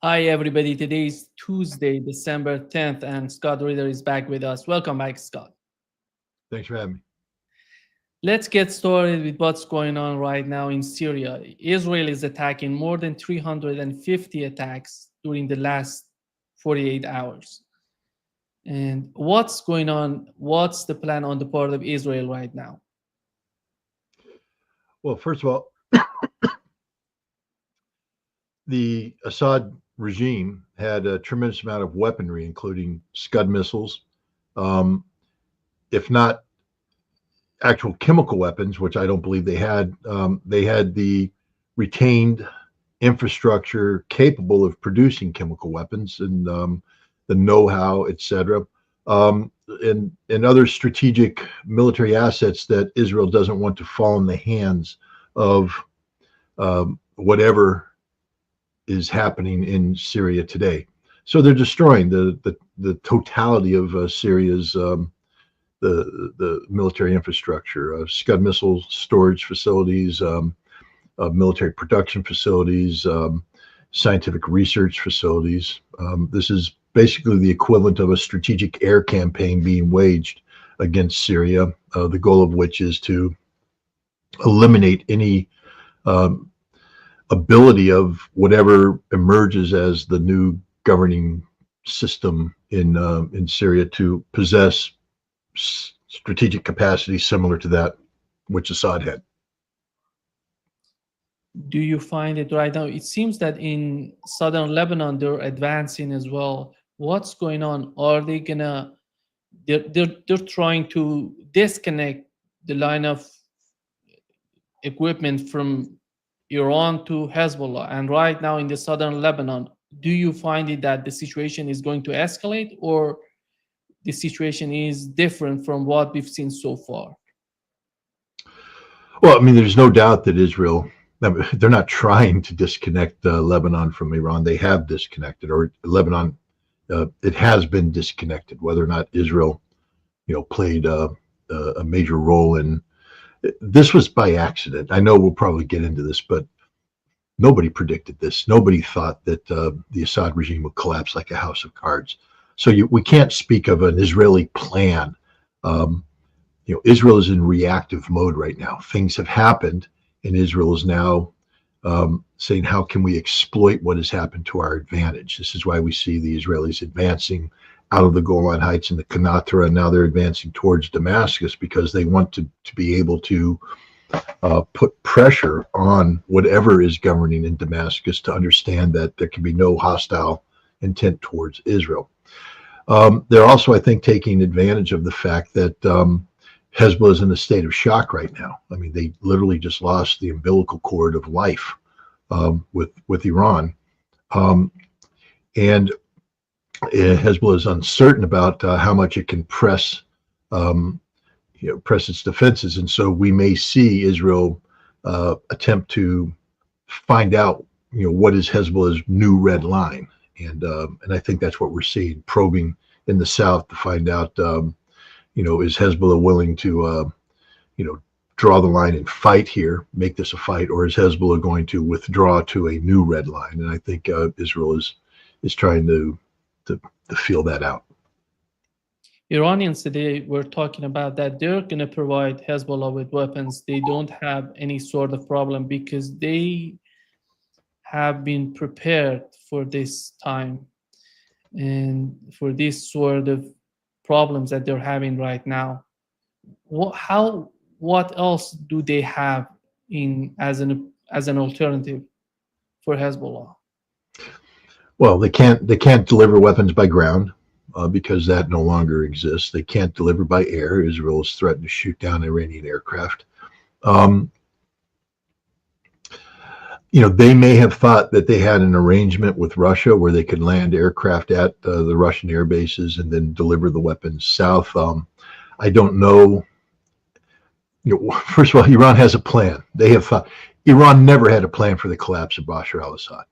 Hi, everybody. Today is Tuesday, December 10th, and Scott Ritter is back with us. Welcome back, Scott. Thanks for having me. Let's get started with what's going on right now in Syria. Israel is attacking more than 350 attacks during the last 48 hours. And what's going on? What's the plan on the part of Israel right now? Well, first of all, the Assad regime had a tremendous amount of weaponry, including Scud missiles, um, if not actual chemical weapons, which I don't believe they had. They had the retained infrastructure capable of producing chemical weapons and the know-how, etc., and other strategic military assets that Israel doesn't want to fall in the hands of whatever is happening in Syria today. So they're destroying the totality of Syria's the military infrastructure, Scud missile storage facilities, military production facilities, scientific research facilities. This is basically the equivalent of a strategic air campaign being waged against Syria, the goal of which is to eliminate any um, ability of whatever emerges as the new governing system in Syria to possess strategic capacity similar to that which Assad had. Do you find it right now? It seems that in southern Lebanon, they're advancing as well. What's going on? Are they gonna they're trying to disconnect the line of equipment from Iran to Hezbollah. And right now in the southern Lebanon, do you find it that the situation is going to escalate, or the situation is different from what we've seen so far? Well, I mean, there's no doubt that Israel, they're not trying to disconnect Lebanon from Iran. They have disconnected, or Lebanon, it has been disconnected. Whether or not Israel, played a major role in this was by accident. I know we'll probably get into this, but nobody predicted this. Nobody thought that the Assad regime would collapse like a house of cards. So we can't speak of an Israeli plan. Um, Israel is in reactive mode right now. Things have happened, and Israel is now saying, how can we exploit what has happened to our advantage? This is why we see the Israelis advancing out of the Golan Heights and the Qanatra, and now they're advancing towards Damascus because they want to be able to put pressure on whatever is governing in Damascus to understand that there can be no hostile intent towards Israel. They're also, I think, taking advantage of the fact that Hezbollah is in a state of shock right now. I mean, they literally just lost the umbilical cord of life with Iran, and Hezbollah is uncertain about how much it can press press its defenses, and so we may see Israel attempt to find out, what is Hezbollah's new red line, and I think that's what we're seeing, probing in the south to find out, is Hezbollah willing to, draw the line and fight here, make this a fight, or is Hezbollah going to withdraw to a new red line? And I think Israel is trying to feel that out. Iranians today were talking about that they're going to provide Hezbollah with weapons. They don't have any sort of problem because they have been prepared for this time and for this sort of problems that they're having right now. What else do they have in as an alternative for Hezbollah? Well, they can't deliver weapons by ground because that no longer exists. They can't deliver by air. Israel has threatened to shoot down Iranian aircraft. They may have thought that they had an arrangement with Russia where they could land aircraft at the Russian air bases and then deliver the weapons south. I don't know. First of all, Iran has a plan. They have thought. Iran never had a plan for the collapse of Bashar al-Assad.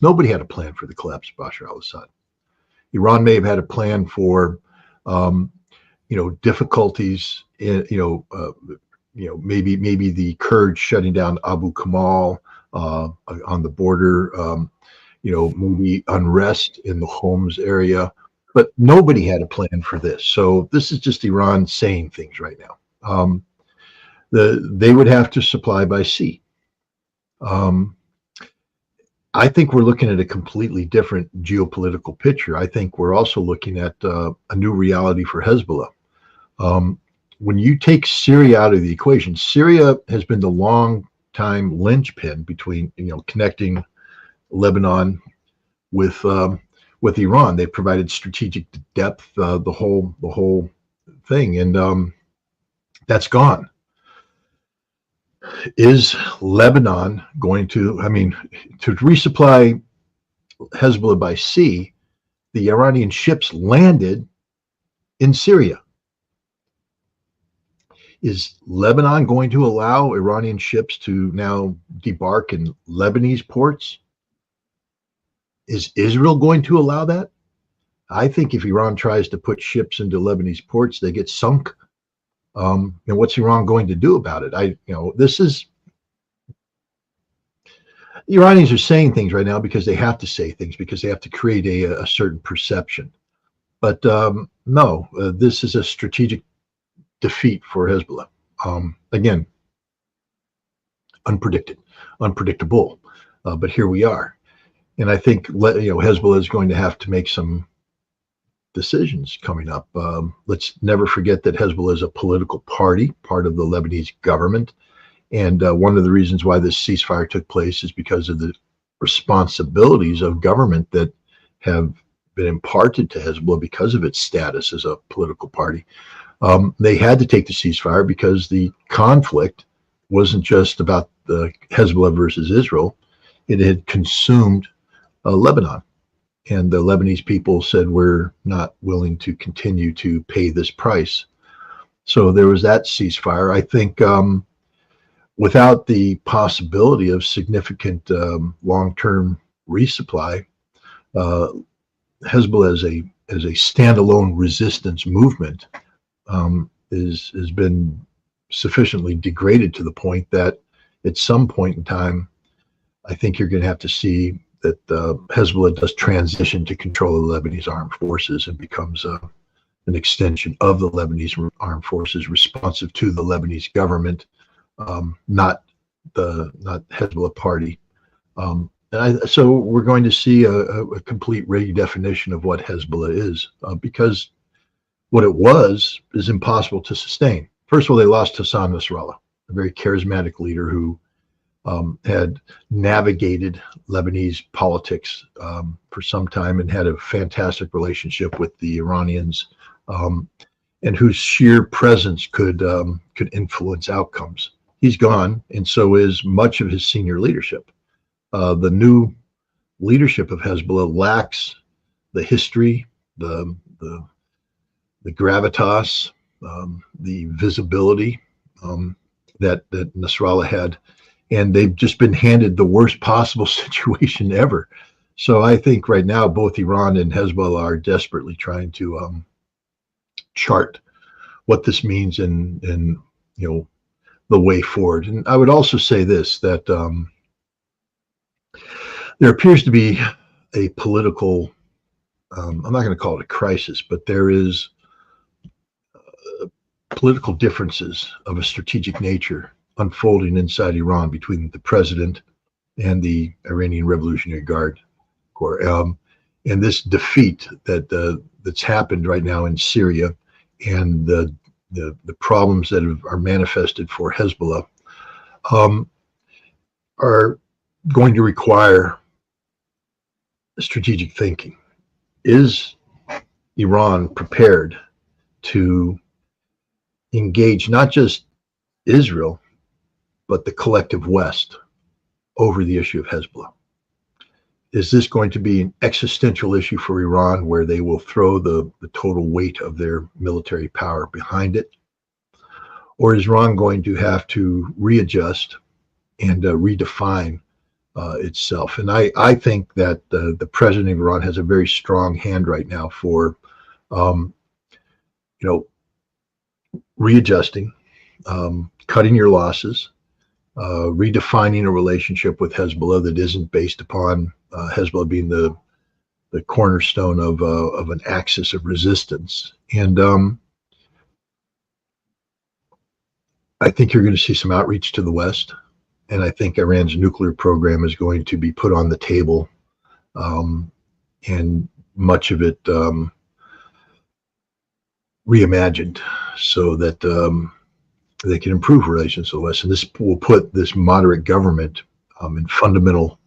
Nobody had a plan for the collapse of Bashar al-Assad. Iran may have had a plan for, difficulties in, maybe the Kurds shutting down Abu Kamal on the border. maybe unrest in the Homs area, but nobody had a plan for this. So this is just Iran saying things right now. They would have to supply by sea. I think we're looking at a completely different geopolitical picture. I think we're also looking at a new reality for Hezbollah. When you take Syria out of the equation, Syria has been the long time linchpin between, connecting Lebanon with Iran. They provided strategic depth, the whole thing, and that's gone. Is Lebanon going to, to resupply Hezbollah by sea? The Iranian ships landed in Syria. Is Lebanon going to allow Iranian ships to now debark in Lebanese ports? Is Israel going to allow that? I think if Iran tries to put ships into Lebanese ports, they get sunk. And what's Iran going to do about it? The Iranians are saying things right now because they have to say things, because they have to create a certain perception. But no, this is a strategic defeat for Hezbollah. Again, unpredictable, but here we are. And I think Hezbollah is going to have to make some decisions coming up. Let's never forget that Hezbollah is a political party, part of the Lebanese government. And one of the reasons why this ceasefire took place is because of the responsibilities of government that have been imparted to Hezbollah because of its status as a political party. They had to take the ceasefire because the conflict wasn't just about the Hezbollah versus Israel. It had consumed Lebanon. And the Lebanese people said, we're not willing to continue to pay this price. So there was that ceasefire. I think without the possibility of significant long-term resupply, Hezbollah as a standalone resistance movement has been sufficiently degraded to the point that at some point in time, I think you're going to have to see that Hezbollah does transition to control the Lebanese armed forces and becomes an extension of the Lebanese armed forces, responsive to the Lebanese government, not Hezbollah party. So we're going to see a complete redefinition of what Hezbollah is, because what it was is impossible to sustain. First of all, they lost Hassan Nasrallah, a very charismatic leader who had navigated Lebanese politics for some time and had a fantastic relationship with the Iranians, and whose sheer presence could influence outcomes. He's gone, and so is much of his senior leadership. The new leadership of Hezbollah lacks the history, the gravitas, the visibility that Nasrallah had. And they've just been handed the worst possible situation ever. So I think right now, both Iran and Hezbollah are desperately trying to chart what this means and the way forward. And I would also say this, that there appears to be a political, I'm not going to call it a crisis, but there is political differences of a strategic nature unfolding inside Iran between the president and the Iranian Revolutionary Guard Corps. And this defeat that's happened right now in Syria, and the problems that are manifested for Hezbollah are going to require strategic thinking. Is Iran prepared to engage not just Israel, but the collective West over the issue of Hezbollah? Is this going to be an existential issue for Iran, where they will throw the total weight of their military power behind it? Or is Iran going to have to readjust and redefine itself? And I think that the president of Iran has a very strong hand right now for, readjusting, cutting your losses, redefining a relationship with Hezbollah that isn't based upon Hezbollah being the cornerstone of an axis of resistance. And I think you're going to see some outreach to the West. And I think Iran's nuclear program is going to be put on the table, and much of it reimagined so that they can improve relations to the West. And this will put this moderate government in fundamental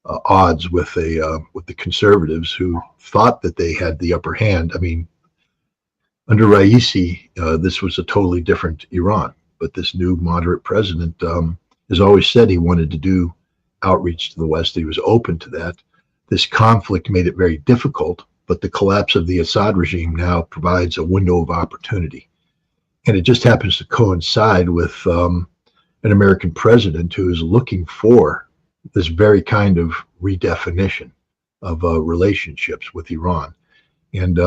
odds with the conservatives who thought that they had the upper hand. I mean, under Raisi, this was a totally different Iran. But this new moderate president has always said he wanted to do outreach to the West. He was open to that. This conflict made it very difficult, but the collapse of the Assad regime now provides a window of opportunity. And it just happens to coincide with an American president who is looking for this very kind of redefinition of relationships with Iran. And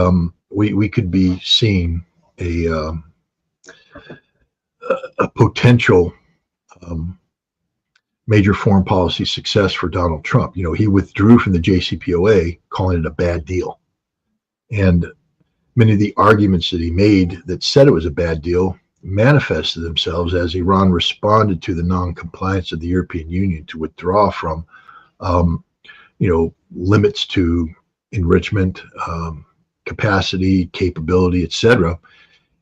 we could be seeing a potential major foreign policy success for Donald Trump. You know, he withdrew from the JCPOA, calling it a bad deal. And many of the arguments that he made that said it was a bad deal manifested themselves as Iran responded to the non-compliance of the European Union to withdraw from, limits to enrichment, capacity, capability, etc.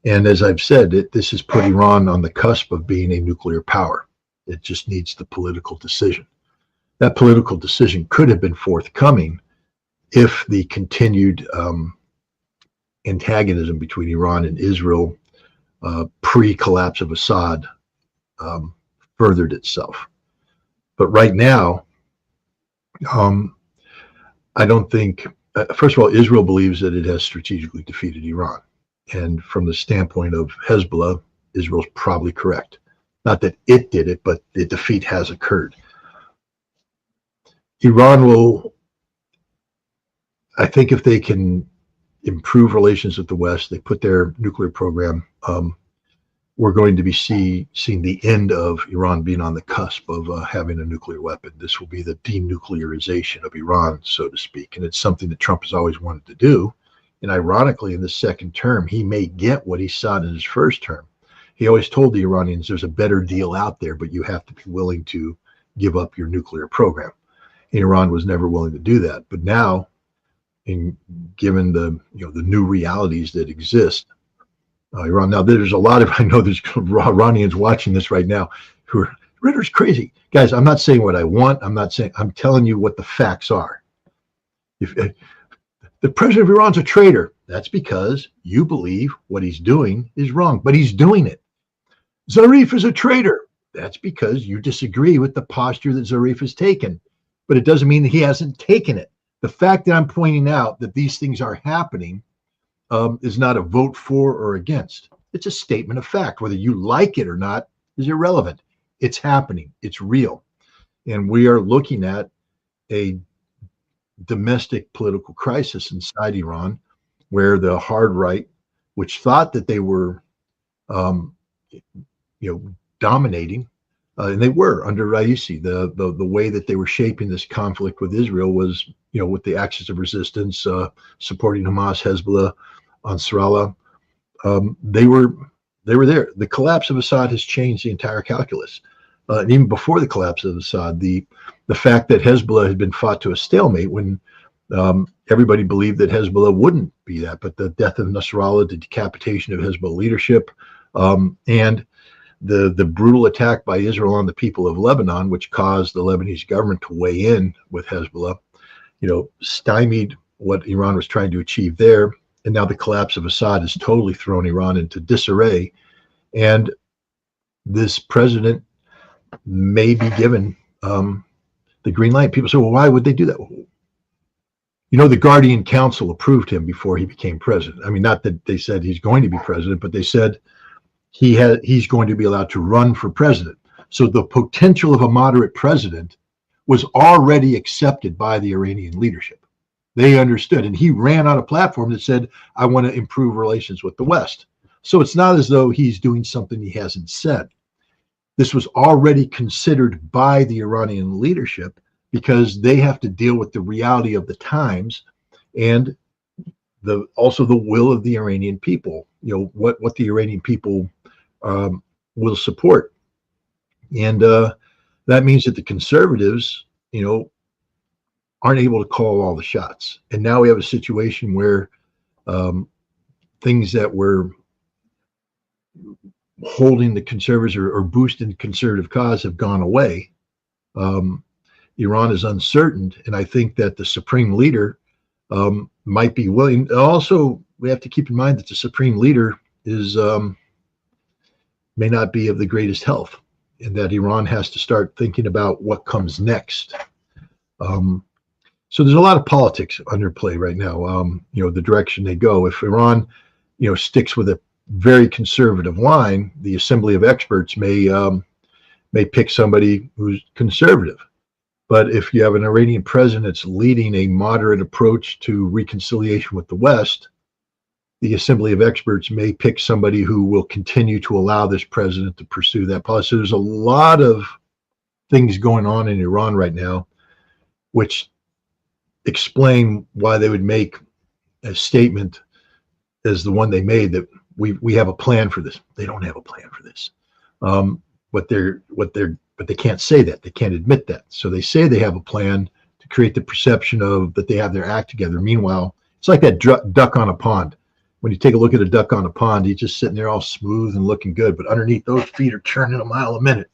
And as I've said, this has put Iran on the cusp of being a nuclear power. It just needs the political decision. That political decision could have been forthcoming if the continued antagonism between Iran and Israel pre-collapse of Assad furthered itself. But right now, I don't think, first of all, Israel believes that it has strategically defeated Iran. And from the standpoint of Hezbollah, Israel's probably correct. Not that it did it, but the defeat has occurred. Iran will, I think if they can improve relations with the West, they put their nuclear program, we're going to be seeing the end of Iran being on the cusp of having a nuclear weapon. This will be the denuclearization of Iran, so to speak. And it's something that Trump has always wanted to do. And ironically, in the second term, he may get what he sought in his first term. He always told the Iranians there's a better deal out there, but you have to be willing to give up your nuclear program. And Iran was never willing to do that. But now, given the new realities that exist, Iran, now there's a lot of, I know there's Iranians watching this right now who are, Ritter's crazy. Guys, I'm not saying what I want. I'm telling you what the facts are. If the president of Iran's a traitor, that's because you believe what he's doing is wrong, but he's doing it. Zarif is a traitor. That's because you disagree with the posture that Zarif has taken, but it doesn't mean that he hasn't taken it. The fact that I'm pointing out that these things are happening is not a vote for or against. It's a statement of fact. Whether you like it or not is irrelevant. It's happening. It's real. And we are looking at a domestic political crisis inside Iran, where the hard right, which thought that they were, dominating, and they were under Raisi. The way that they were shaping this conflict with Israel was, with the axis of resistance, supporting Hamas, Hezbollah, Ansarallah. They were there. The collapse of Assad has changed the entire calculus. And even before the collapse of Assad, the fact that Hezbollah had been fought to a stalemate when everybody believed that Hezbollah wouldn't be that, but the death of Nasrallah, the decapitation of Hezbollah leadership, and the brutal attack by Israel on the people of Lebanon, which caused the Lebanese government to weigh in with Hezbollah, stymied what Iran was trying to achieve there. And now the collapse of Assad has totally thrown Iran into disarray. And this president may be given the green light. People say, well, why would they do that? The Guardian Council approved him before he became president. I mean, not that they said he's going to be president, but they said he's going to be allowed to run for president. So the potential of a moderate president was already accepted by the Iranian leadership. They understood, and he ran on a platform that said, I want to improve relations with the West. So it's not as though he's doing something he hasn't said. this was already considered by the Iranian leadership because they have to deal with the reality of the times and also the will of the Iranian people. What the Iranian people will support, and that means that the conservatives, aren't able to call all the shots. And now we have a situation where things that were holding the conservatives or boosting the conservative cause have gone away. Iran is uncertain, and I think that the supreme leader might be willing. Also, we have to keep in mind that the supreme leader may not be of the greatest health, and that Iran has to start thinking about what comes next. So there's a lot of politics underplay right now. The direction they go. If Iran, sticks with a very conservative line, the Assembly of Experts may pick somebody who's conservative. But if you have an Iranian president that's leading a moderate approach to reconciliation with the West, the Assembly of Experts may pick somebody who will continue to allow this president to pursue that policy. So there's a lot of things going on in Iran right now, which explain why they would make a statement as the one they made that we have a plan for this. They don't have a plan for this. But they can't say that. They can't admit that. So they say they have a plan to create the perception of that they have their act together. Meanwhile, it's like that duck on a pond. When you take a look at a duck on a pond, he's just sitting there all smooth and looking good, but underneath those feet are turning a mile a minute.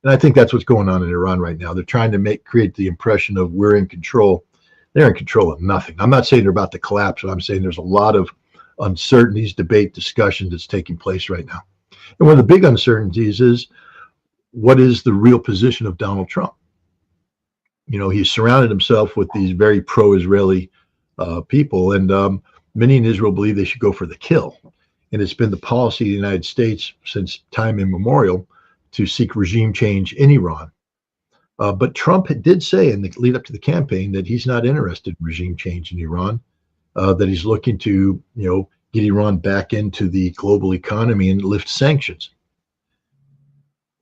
And I think that's what's going on in Iran right now. They're trying to create the impression of we're in control. They're in control of nothing. I'm not saying they're about to collapse, but I'm saying there's a lot of uncertainties, debate, discussion that's taking place right now. And one of the big uncertainties is, what is the real position of Donald Trump? He's surrounded himself with these very pro-Israeli people, and many in Israel believe they should go for the kill. And it's been the policy of the United States since time immemorial to seek regime change in Iran. But Trump did say in the lead up to the campaign that he's not interested in regime change in Iran, that he's looking to, get Iran back into the global economy and lift sanctions.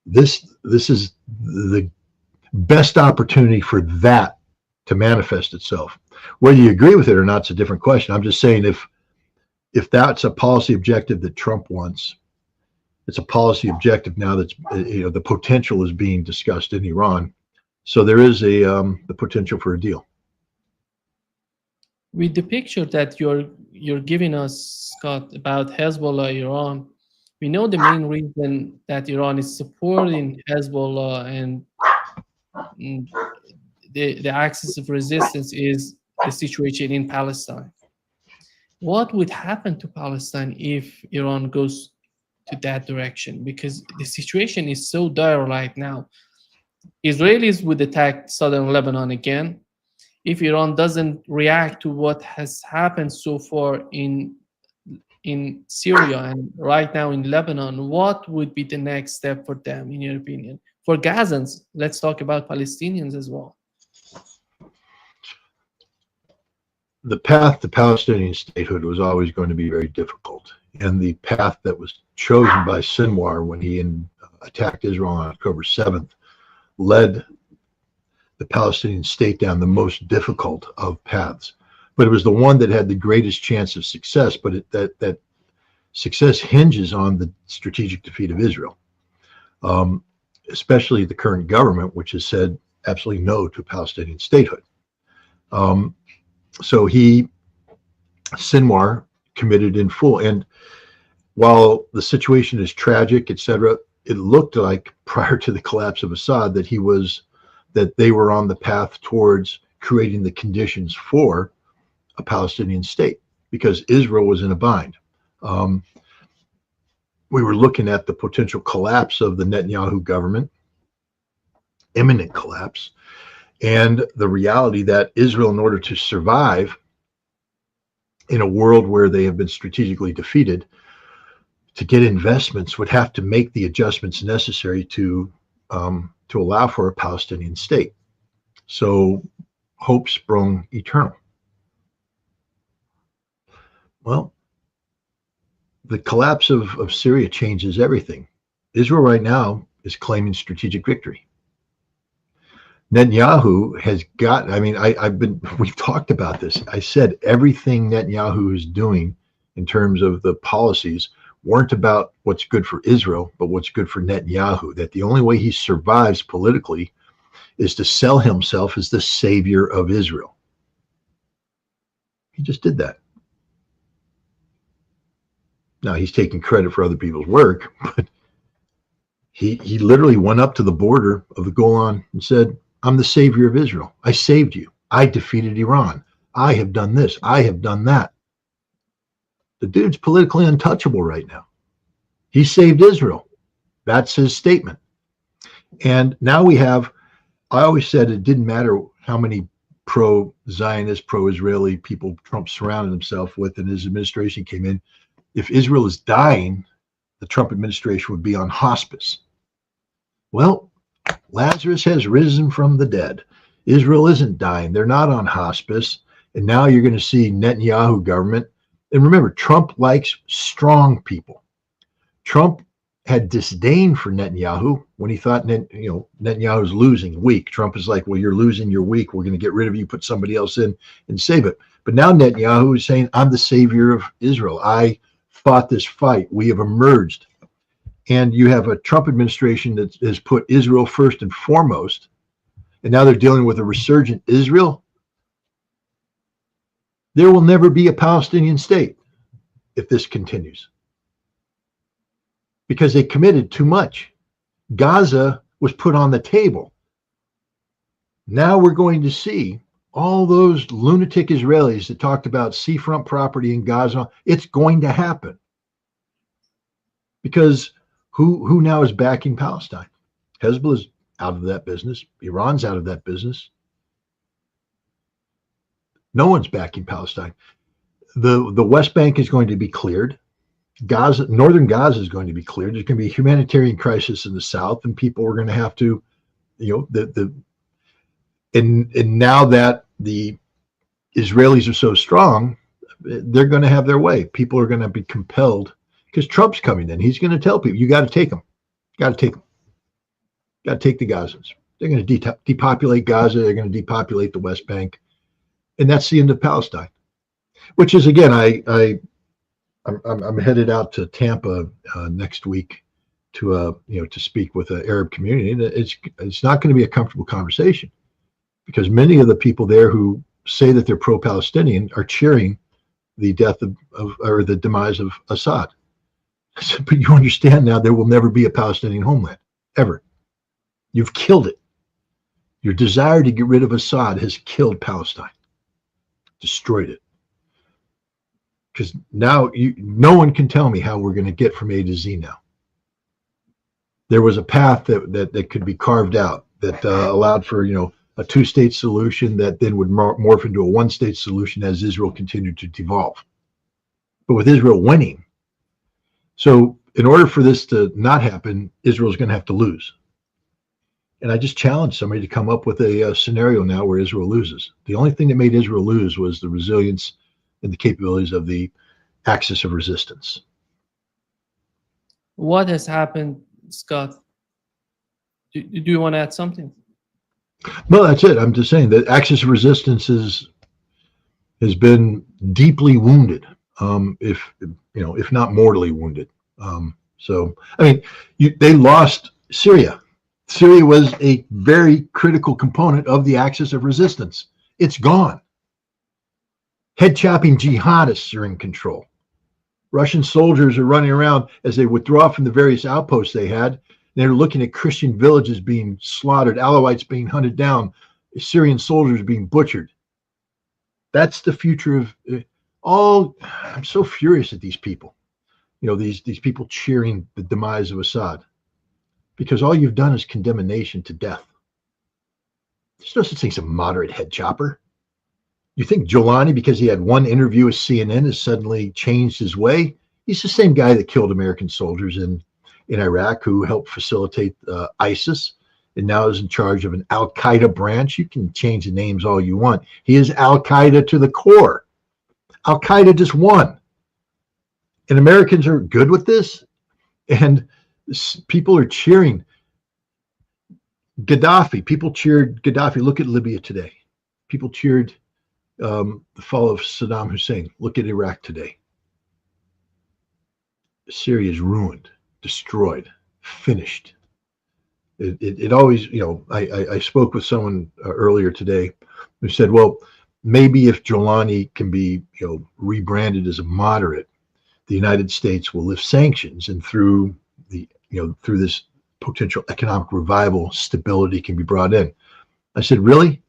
This is the best opportunity for that to manifest itself. Whether you agree with it or not, it's a different question. I'm just saying if that's a policy objective that Trump wants, it's a policy objective now that's the potential is being discussed in Iran. So there is the potential for a deal. With the picture that you're giving us, Scott, about Hezbollah, Iran, we know the main reason that Iran is supporting Hezbollah and the axis of resistance is the situation in Palestine. What would happen to Palestine if Iran goes to that direction? Because the situation is so dire right now. Israelis would attack southern Lebanon again. If Iran doesn't react to what has happened so far in Syria and right now in Lebanon, what would be the next step for them, in your opinion? For Gazans, let's talk about Palestinians as well. The path to Palestinian statehood was always going to be very difficult. And the path that was chosen by Sinwar when he attacked Israel on October 7th led the Palestinian state down the most difficult of paths. But it was the one that had the greatest chance of success, but that success hinges on the strategic defeat of Israel, especially the current government, which has said absolutely no to Palestinian statehood. So Sinwar committed in full. And while the situation is tragic, etc., it looked like prior to the collapse of Assad that they were on the path towards creating the conditions for a Palestinian state, because Israel was in a bind. We were looking at the potential collapse of the Netanyahu government, imminent collapse, and the reality that Israel, in order to survive in a world where they have been strategically defeated, to get investments would have to make the adjustments necessary to allow for a Palestinian state. So hope sprung eternal. Well, the collapse of Syria changes everything. Israel right now is claiming strategic victory. Netanyahu has got, I mean, we've talked about this. I said everything Netanyahu is doing in terms of the policies weren't about what's good for Israel, but what's good for Netanyahu. That the only way he survives politically is to sell himself as the savior of Israel. He just did that. Now he's taking credit for other people's work, but he literally went up to the border of the Golan and said, I'm the savior of Israel. I saved you. I defeated Iran. I have done this. I have done that. The dude's politically untouchable right now. He saved Israel. That's his statement. And now we have, I always said it didn't matter how many pro-Zionist, pro-Israeli people Trump surrounded himself with and his administration came in. If Israel is dying, the Trump administration would be on hospice. Well, Lazarus has risen from the dead. Israel isn't dying. They're not on hospice. And now you're going to see Netanyahu government. And remember, Trump likes strong people. Trump had disdain for Netanyahu when he thought Netanyahu's losing, weak. Trump is like, well, you're losing, you're weak. We're going to get rid of you, put somebody else in and save it. But now Netanyahu is saying, I'm the savior of Israel. I fought this fight. We have emerged. And you have a Trump administration that has put Israel first and foremost. And now they're dealing with a resurgent Israel. There will never be a Palestinian state if this continues, because they committed too much. Gaza was put on the table. Now we're going to see all those lunatic Israelis that talked about seafront property in Gaza. It's going to happen, because who now is backing Palestine? Hezbollah's out of that business. Iran's out of that business. No one's backing Palestine. The West Bank is going to be cleared. Gaza, northern Gaza is going to be cleared. There's going to be a humanitarian crisis in the south, and people are going to have to, and now that the Israelis are so strong, they're going to have their way. People are going to be compelled, because Trump's coming in. He's going to tell people, you got to take them. Got to take them. Got to take the Gazans. They're going to depopulate Gaza. They're going to depopulate the West Bank. And that's the end of Palestine, which is, again, I'm headed out to Tampa next week to speak with the Arab community. And it's not going to be a comfortable conversation, because many of the people there who say that they're pro-Palestinian are cheering the death or the demise of Assad. But you understand now there will never be a Palestinian homeland, ever. You've killed it. Your desire to get rid of Assad has killed Palestine, destroyed it. Because now no one can tell me how we're going to get from A to Z now. There was a path that could be carved out that allowed for a two-state solution that then would morph into a one-state solution as Israel continued to devolve. But with Israel winning, so in order for this to not happen, Israel's going to have to lose. And I just challenged somebody to come up with a scenario now where Israel loses. The only thing that made Israel lose was the resilience and the capabilities of the axis of resistance. What has happened, Scott? Do you want to add something? No, that's it. I'm just saying that axis of resistance has been deeply wounded, if not mortally wounded. So I mean, they lost Syria. Syria was a very critical component of the axis of resistance. It's gone. Head-chopping jihadists are in control. Russian soldiers are running around as they withdraw from the various outposts they had. They're looking at Christian villages being slaughtered, Alawites being hunted down, Syrian soldiers being butchered. That's the future of I'm so furious at these people. These people cheering the demise of Assad, because all you've done is condemn a nation to death. There's no such thing as a moderate head chopper. You think Jolani, because he had one interview with CNN, has suddenly changed his way? He's the same guy that killed American soldiers in Iraq, who helped facilitate ISIS, and now is in charge of an Al-Qaeda branch. You can change the names all you want. He is Al-Qaeda to the core. Al-Qaeda just won. And Americans are good with this. And people are cheering Gaddafi, people cheered Gaddafi. Look at Libya today. People cheered the fall of Saddam Hussein. Look at Iraq today. Syria is ruined, destroyed, finished. It always, I spoke with someone earlier today who said, well, maybe if Jolani can be, rebranded as a moderate, the United States will lift sanctions, and through this potential economic revival, stability can be brought in. I said, really?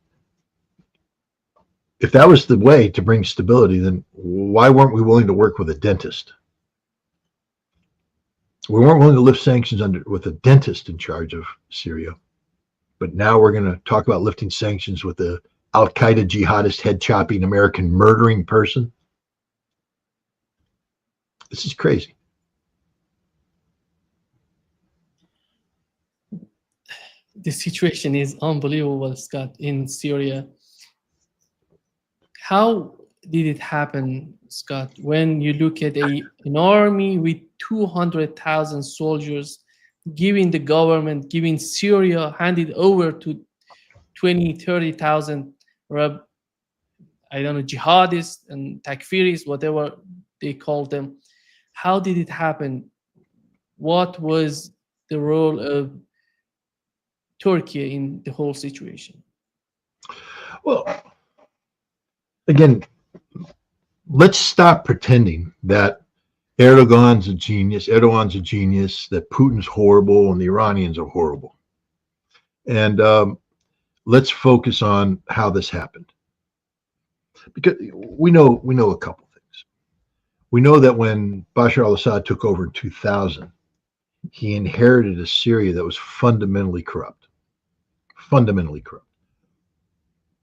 If that was the way to bring stability, then why weren't we willing to work with a dentist? We weren't willing to lift sanctions with a dentist in charge of Syria. But now we're going to talk about lifting sanctions with the Al-Qaeda jihadist, head-chopping, American murdering person. This is crazy. The situation is unbelievable, Scott, in Syria. How did it happen, Scott, when you look at an army with 200,000 soldiers, giving the government, giving Syria, handed over to 20, 30,000, I don't know, jihadists and takfiris, whatever they call them. How did it happen? What was the role of Turkey in the whole situation? Well, again, let's stop pretending that Erdogan's a genius, that Putin's horrible, and the Iranians are horrible. And let's focus on how this happened. Because we know a couple things. We know that when Bashar al-Assad took over in 2000, he inherited a Syria that was fundamentally corrupt. Fundamentally corrupt.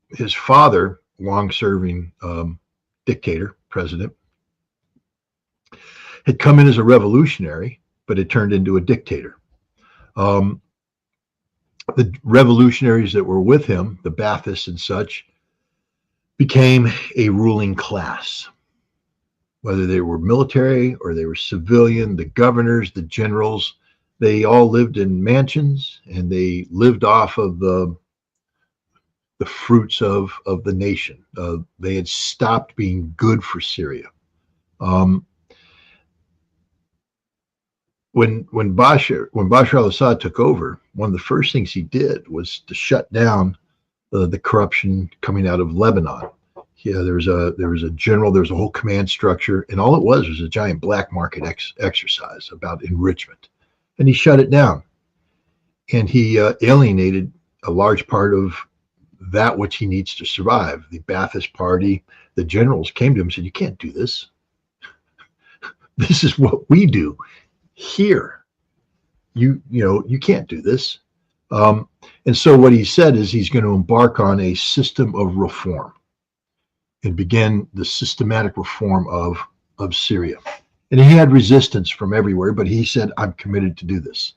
His father, long-serving dictator, president, had come in as a revolutionary, but had turned into a dictator. The revolutionaries that were with him, the Baathists and such, became a ruling class. Whether they were military or they were civilian, the governors, the generals, they all lived in mansions, and they lived off of the fruits of the nation. They had stopped being good for Syria. When Bashar al-Assad took over, one of the first things he did was to shut down the corruption coming out of Lebanon. Yeah, there was a general, there was a whole command structure, and all it was a giant black market exercise about enrichment. And he shut it down, and he alienated a large part of that which he needs to survive. The Ba'athist Party, the generals came to him and said, "You can't do this. This is what we do here. You can't do this." And so what he said is he's going to embark on a system of reform and begin the systematic reform of Syria. And he had resistance from everywhere, but he said, "I'm committed to do this."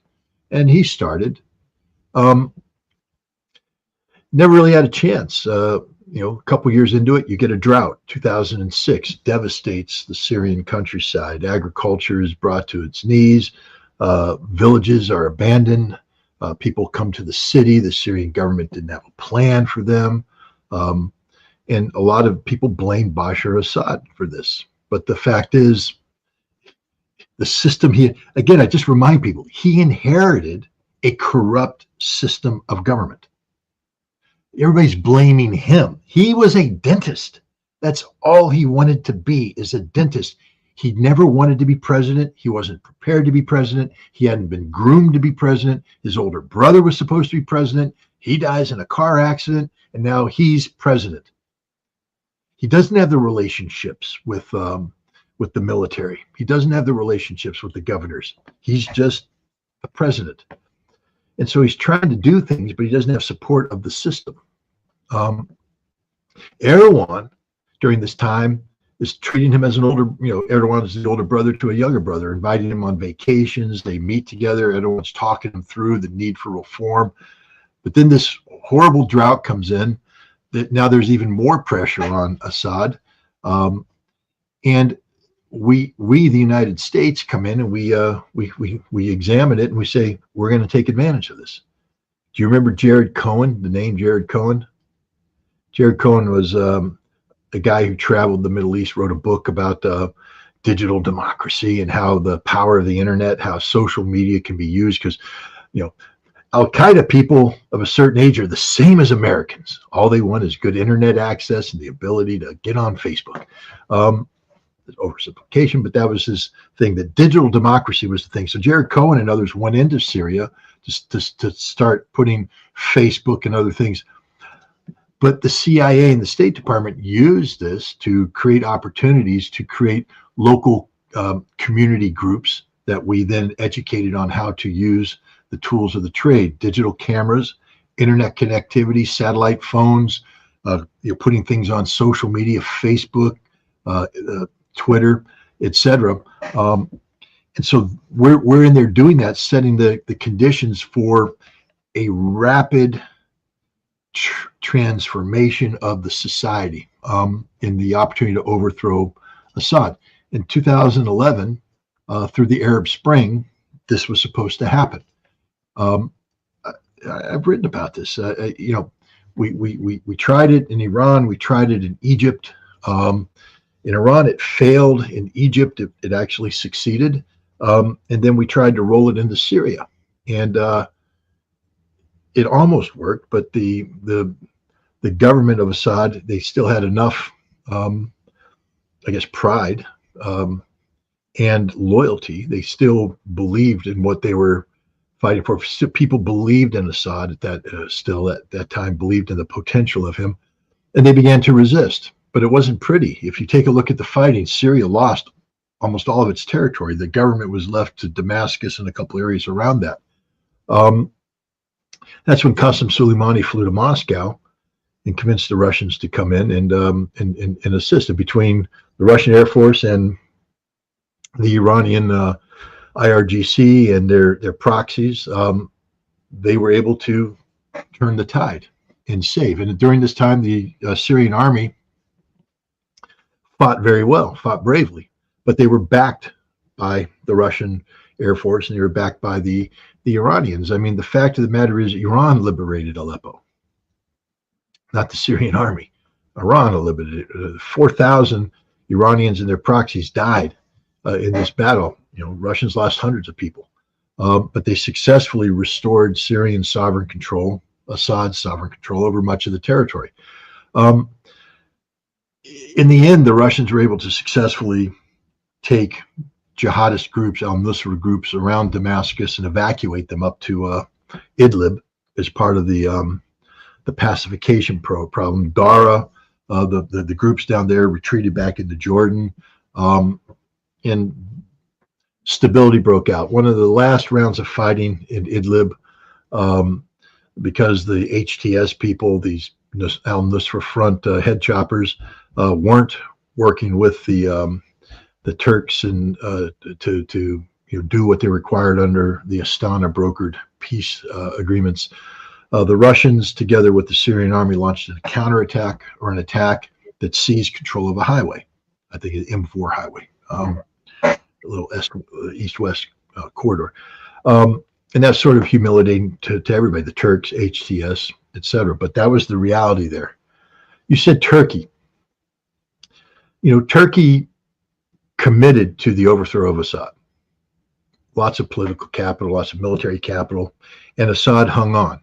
And he started. Never really had a chance. A couple years into it, you get a drought. 2006 devastates the Syrian countryside. Agriculture is brought to its knees. Villages are abandoned. People come to the city. The Syrian government didn't have a plan for them. And a lot of people blame Bashar al-Assad for this. But the fact is, the system I just remind people, he inherited a corrupt system of government. Everybody's blaming him. He was a dentist. That's all he wanted to be, is a dentist. He never wanted to be president. He wasn't prepared to be president. He hadn't been groomed to be president. His older brother was supposed to be president. He dies in a car accident, and now he's president. He doesn't have the relationships with the military. He doesn't have the relationships with the governors. He's just a president. And so he's trying to do things, but he doesn't have support of the system. Erdogan, during this time, is treating him as an older, Erdogan is the older brother to a younger brother, inviting him on vacations. They meet together. Erdogan's talking him through the need for reform. But then this horrible drought comes in. That now there's even more pressure on Assad. And we the United States come in and we examine it and we say, we're going to take advantage of this. Do you remember Jared Cohen, the name Jared Cohen? Jared Cohen was a guy who traveled the Middle East, wrote a book about digital democracy and how the power of the internet, how social media can be used. Because, you know, Al Qaeda people of a certain age are the same as Americans. All they want is good internet access and the ability to get on Facebook. Oversimplification, but that was his thing. That digital democracy was the thing. So Jared Cohen and others went into Syria to start putting Facebook and other things. But the CIA and the State Department used this to create opportunities to create local community groups that we then educated on how to use the tools of the trade: digital cameras, internet connectivity, satellite phones, putting things on social media, Facebook, Twitter, etc. And so we're in there doing that, setting the conditions for a rapid transformation of the society in the opportunity to overthrow Assad. In 2011, through the Arab Spring, this was supposed to happen. I've written about this. We tried it in Iran. We tried it in Egypt. In Iran, it failed. In Egypt, it actually succeeded. And then we tried to roll it into Syria. And it almost worked, but the government of Assad, they still had enough, pride and loyalty. They still believed in what they were fighting for. People believed in Assad at that time, believed in the potential of him, and they began to resist. But it wasn't pretty. If you take a look at the fighting, Syria lost almost all of its territory. The government was left to Damascus and a couple areas around that. That's when Qasem Soleimani flew to Moscow and convinced the Russians to come in and assist. Between the Russian Air Force and the Iranian IRGC and their proxies, they were able to turn the tide and save. And during this time, the Syrian army fought very well, fought bravely, but they were backed by the Russian Air Force and they were backed by the Iranians. I mean, the fact of the matter is Iran liberated Aleppo, not the Syrian army. Iran liberated it. 4,000 Iranians and their proxies died in this battle. Russians lost hundreds of people, but they successfully restored Syrian sovereign control, Assad's sovereign control over much of the territory. In the end, the Russians were able to successfully take jihadist groups, al-Nusra groups around Damascus and evacuate them up to Idlib as part of the pacification problem. Dara, the groups down there retreated back into Jordan, and stability broke out. One of the last rounds of fighting in Idlib, because the HTS people, these al-Nusra Front head choppers, weren't working with the Turks and to do what they required under the Astana brokered peace agreements. The Russians, together with the Syrian army, launched a counterattack or an attack that seized control of a highway. I think it's M4 highway, a little east-west corridor. And that's sort of humiliating to everybody, the Turks, HTS, etc. But that was the reality there. You said Turkey. Turkey committed to the overthrow of Assad. Lots of political capital, lots of military capital, and Assad hung on.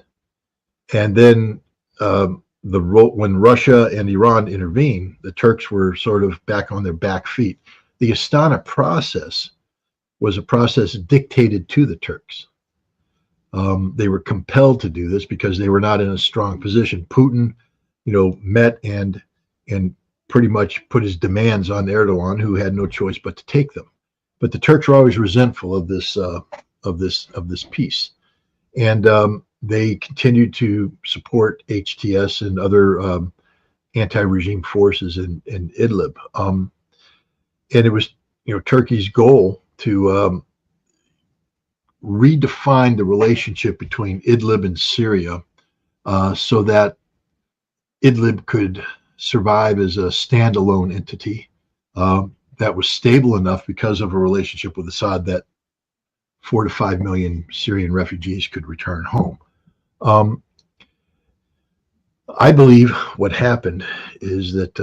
And then when Russia and Iran intervened, the Turks were sort of back on their back feet. The Astana process was a process dictated to the Turks. They were compelled to do this because they were not in a strong position. Putin, met and pretty much put his demands on Erdogan, who had no choice but to take them. But the Turks were always resentful of this peace, and they continued to support HTS and other anti-regime forces in Idlib. And it was Turkey's goal to redefine the relationship between Idlib and Syria so that Idlib could survive as a standalone entity that was stable enough because of a relationship with Assad that 4 to 5 million Syrian refugees could return home. Um, I believe what happened is that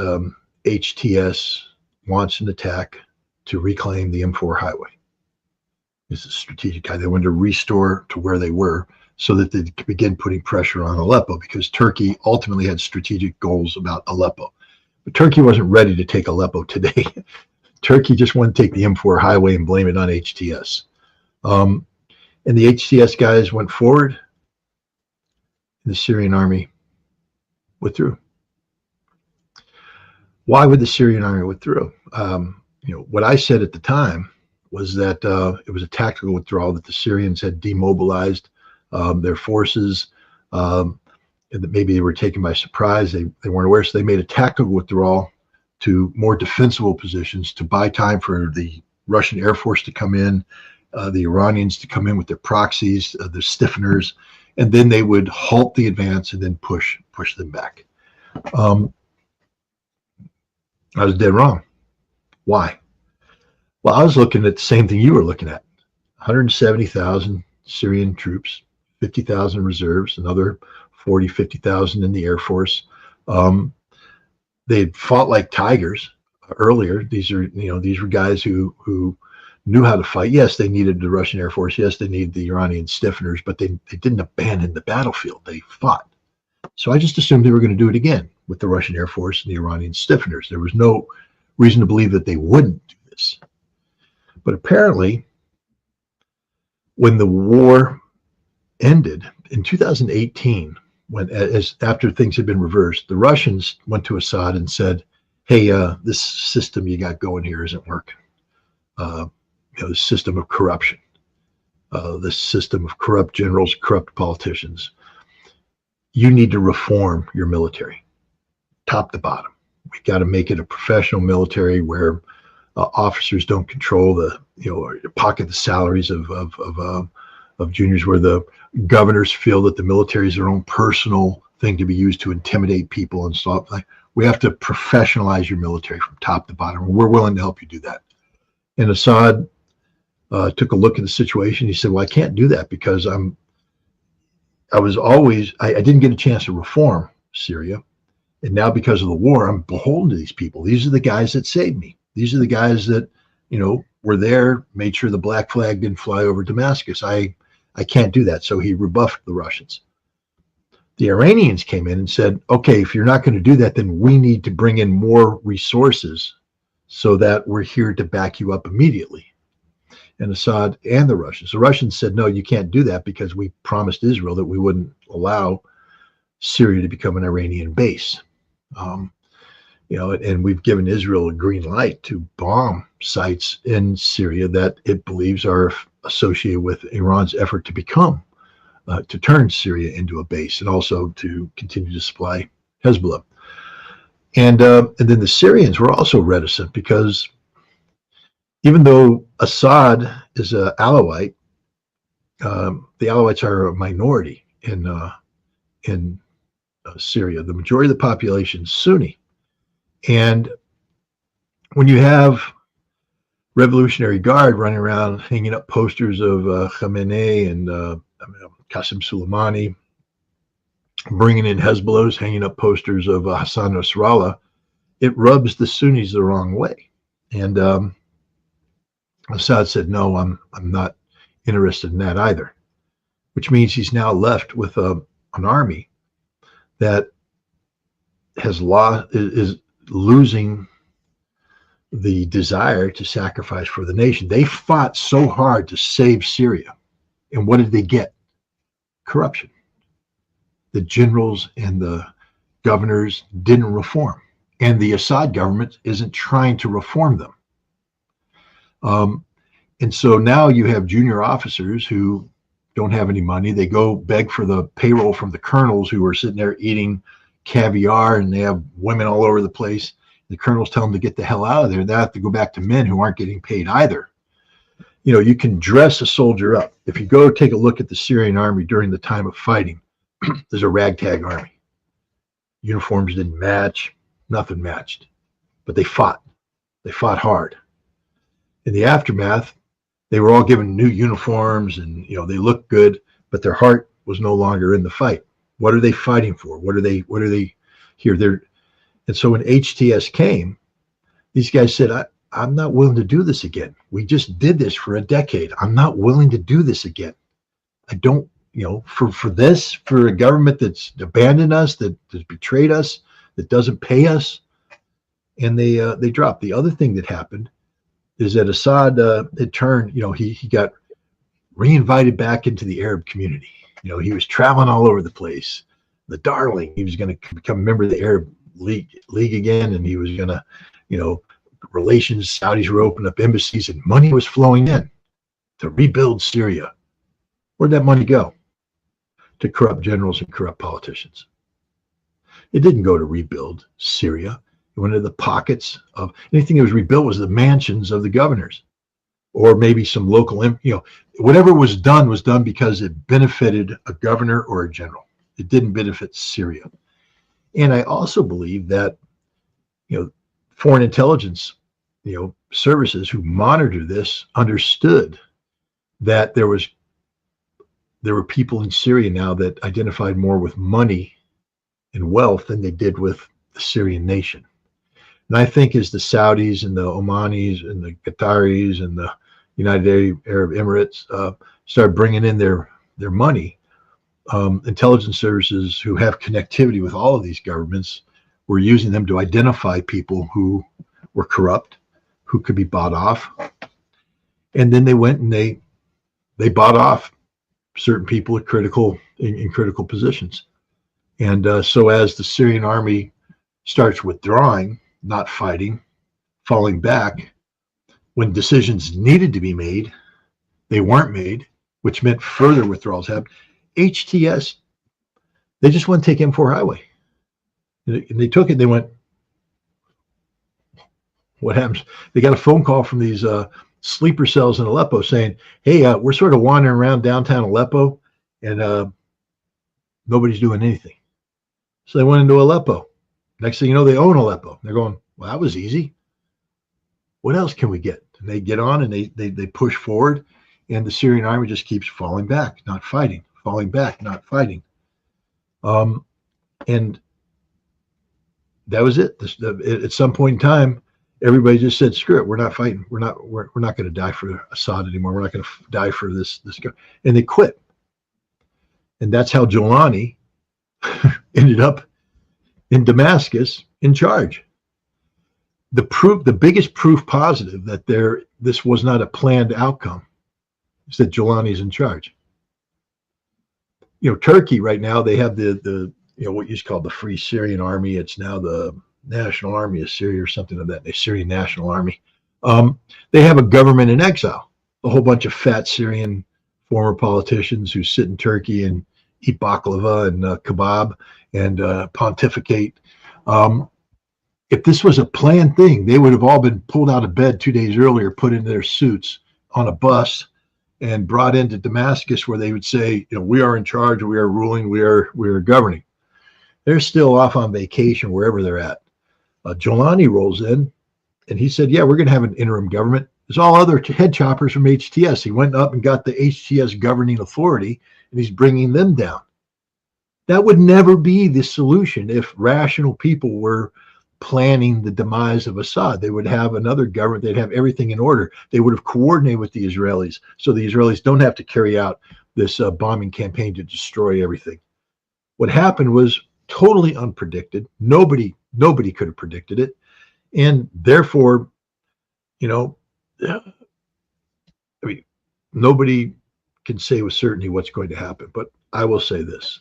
HTS wants an attack to reclaim the M4 highway. It's a strategic guy. They wanted to restore to where they were so that they could begin putting pressure on Aleppo, because Turkey ultimately had strategic goals about Aleppo. But Turkey wasn't ready to take Aleppo today. Turkey just wanted to take the M4 highway and blame it on HTS. And the HTS guys went forward, and the Syrian army withdrew. Why would the Syrian army withdraw? What I said at the time was that it was a tactical withdrawal, that the Syrians had demobilized their forces, and that maybe they were taken by surprise. They weren't aware, so they made a tactical withdrawal to more defensible positions to buy time for the Russian Air Force to come in, the Iranians to come in with their proxies, the stiffeners, and then they would halt the advance and then push them back. I was dead wrong. Why? Well, I was looking at the same thing you were looking at. 170,000 Syrian troops, 50,000 reserves, another 40, 50,000 in the Air Force. They had fought like tigers earlier. These were guys who knew how to fight. Yes, they needed the Russian Air Force. Yes, they needed the Iranian stiffeners, but they didn't abandon the battlefield. They fought. So I just assumed they were going to do it again with the Russian Air Force and the Iranian stiffeners. There was no reason to believe that they wouldn't do this. But apparently, when the war ended in 2018, after things had been reversed, the Russians went to Assad and said, "Hey, this system you got going here isn't working. The system of corruption, this system of corrupt generals, corrupt politicians. You need to reform your military, top to bottom. We got to make it a professional military where officers don't control pocket the salaries of juniors, where the governors feel that the military is their own personal thing to be used to intimidate people and stuff. Like, we have to professionalize your military from top to bottom. We're willing to help you do that." And Assad took a look at the situation. He said, "Well, I can't do that because I didn't get a chance to reform Syria. And now because of the war, I'm beholden to these people. These are the guys that saved me. These are the guys that, were there, made sure the black flag didn't fly over Damascus. I can't do that." So he rebuffed the Russians. The Iranians came in and said, "Okay, if you're not going to do that, then we need to bring in more resources so that we're here to back you up immediately." And Assad and the Russians said, "No, you can't do that because we promised Israel that we wouldn't allow Syria to become an Iranian base. And we've given Israel a green light to bomb sites in Syria that it believes are associated with Iran's effort to turn Syria into a base, and also to continue to supply Hezbollah." And then the Syrians were also reticent, because even though Assad is an Alawite, the Alawites are a minority in Syria. The majority of the population is Sunni. And when you have Revolutionary Guard running around hanging up posters of Khamenei and Qasem Soleimani, bringing in Hezbollahs, hanging up posters of Hassan Nasrallah, it rubs the Sunnis the wrong way. And Assad said, "No, I'm not interested in that either," which means he's now left with an army that is losing the desire to sacrifice for the nation. They fought so hard to save Syria, and what did they get? Corruption. The generals and the governors didn't reform, and the Assad government isn't trying to reform them. And so now you have junior officers who don't have any money. They go beg for the payroll from the colonels, who are sitting there eating caviar, and they have women all over the place. The colonels tell them to get the hell out of there. They have to go back to men who aren't getting paid either. You can dress a soldier up. If you go take a look at the Syrian army during the time of fighting, there's a ragtag army. Uniforms didn't match, nothing matched, but they fought. They fought hard. In the aftermath, they were all given new uniforms, and they looked good, but their heart was no longer in the fight. What are they fighting for? What are they here? And so when HTS came, these guys said, I'm not willing to do this again. We just did this for a decade. I'm not willing to do this again. I don't, for a government that's abandoned us, that has betrayed us, that doesn't pay us, and they dropped. The other thing that happened is that Assad had turned, he got reinvited back into the Arab community. He was traveling all over the place. The darling, he was going to become a member of the Arab League again, and he was going to, relations, Saudis were opening up embassies, and money was flowing in to rebuild Syria. Where'd that money go? To corrupt generals and corrupt politicians. It didn't go to rebuild Syria. It went into the pockets of anything that was rebuilt was the mansions of the governors, or maybe some local, whatever was done because it benefited a governor or a general. It didn't benefit Syria. And I also believe that, foreign intelligence, services who monitor this understood that there were people in Syria now that identified more with money and wealth than they did with the Syrian nation. And I think as the Saudis and the Omanis and the Qataris and the United Arab Emirates started bringing in their money, intelligence services who have connectivity with all of these governments were using them to identify people who were corrupt, who could be bought off. And then they went and they bought off certain people in critical positions. And so as the Syrian army starts withdrawing, not fighting, falling back, when decisions needed to be made, they weren't made, which meant further withdrawals happened. HTS, they just want to take M4 highway. And they took it, they went, what happens? They got a phone call from these sleeper cells in Aleppo saying, hey, we're sort of wandering around downtown Aleppo and nobody's doing anything. So they went into Aleppo. Next thing you know, they own Aleppo. They're going, well, that was easy. What else can we get? And they get on and they push forward, and the Syrian army just keeps falling back, not fighting, falling back, not fighting. And that was it. At some point in time, everybody just said, screw it, we're not fighting. We're not going to die for Assad anymore. We're not going to die for this guy. And they quit. And that's how Jolani ended up in Damascus in charge. The biggest proof positive that this was not a planned outcome is that Jolani's in charge. Turkey right now, they have the what used to call the Free Syrian Army. It's now the National Army of Syria or something of that. The Syrian National Army. They have a government in exile. A whole bunch of fat Syrian former politicians who sit in Turkey and eat baklava and kebab and pontificate. If this was a planned thing, they would have all been pulled out of bed 2 days earlier, put into their suits on a bus, and brought into Damascus, where they would say, we are in charge, we are ruling, we are governing. They're still off on vacation wherever they're at. Jolani rolls in, and he said, yeah, we're going to have an interim government. There's all other head choppers from HTS. He went up and got the HTS governing authority, and he's bringing them down. That would never be the solution if rational people were planning the demise of Assad. They would have another government. They'd have everything in order. They would have coordinated with the Israelis, so the Israelis don't have to carry out this bombing campaign to destroy everything. What happened was totally unpredicted. Nobody could have predicted it, and therefore, nobody can say with certainty what's going to happen. But I will say this.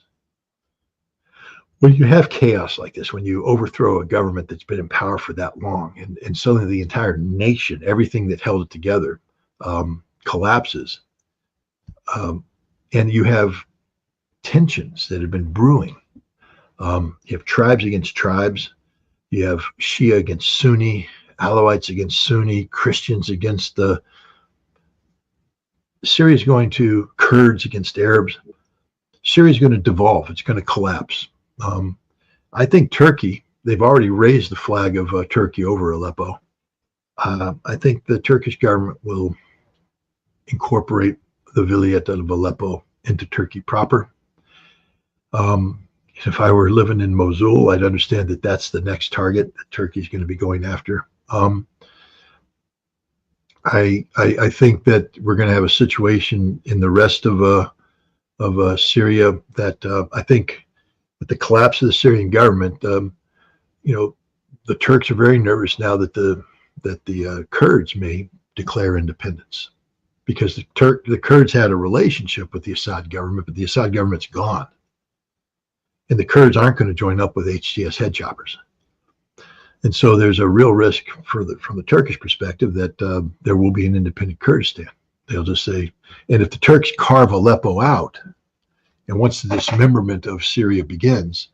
When you have chaos like this, when you overthrow a government that's been in power for that long, and suddenly the entire nation, everything that held it together, collapses, and you have tensions that have been brewing. You have tribes against tribes. You have Shia against Sunni, Alawites against Sunni, Christians against Syria is going to Kurds against Arabs. Syria is going to devolve. It's going to collapse. I think Turkey, they've already raised the flag of Turkey over Aleppo. I think the Turkish government will incorporate the vilayet of Aleppo into Turkey proper. If I were living in Mosul, I'd understand that that's the next target that Turkey's going to be going after. I think that we're going to have a situation in the rest of Syria that I think with the collapse of the Syrian government, the Turks are very nervous now that the Kurds may declare independence, because the Kurds had a relationship with the Assad government, but the Assad government's gone, and the Kurds aren't going to join up with HTS head choppers. And so there's a real risk from the Turkish perspective that there will be an independent Kurdistan. They'll just say, and if the Turks carve Aleppo out, and once the dismemberment of Syria begins,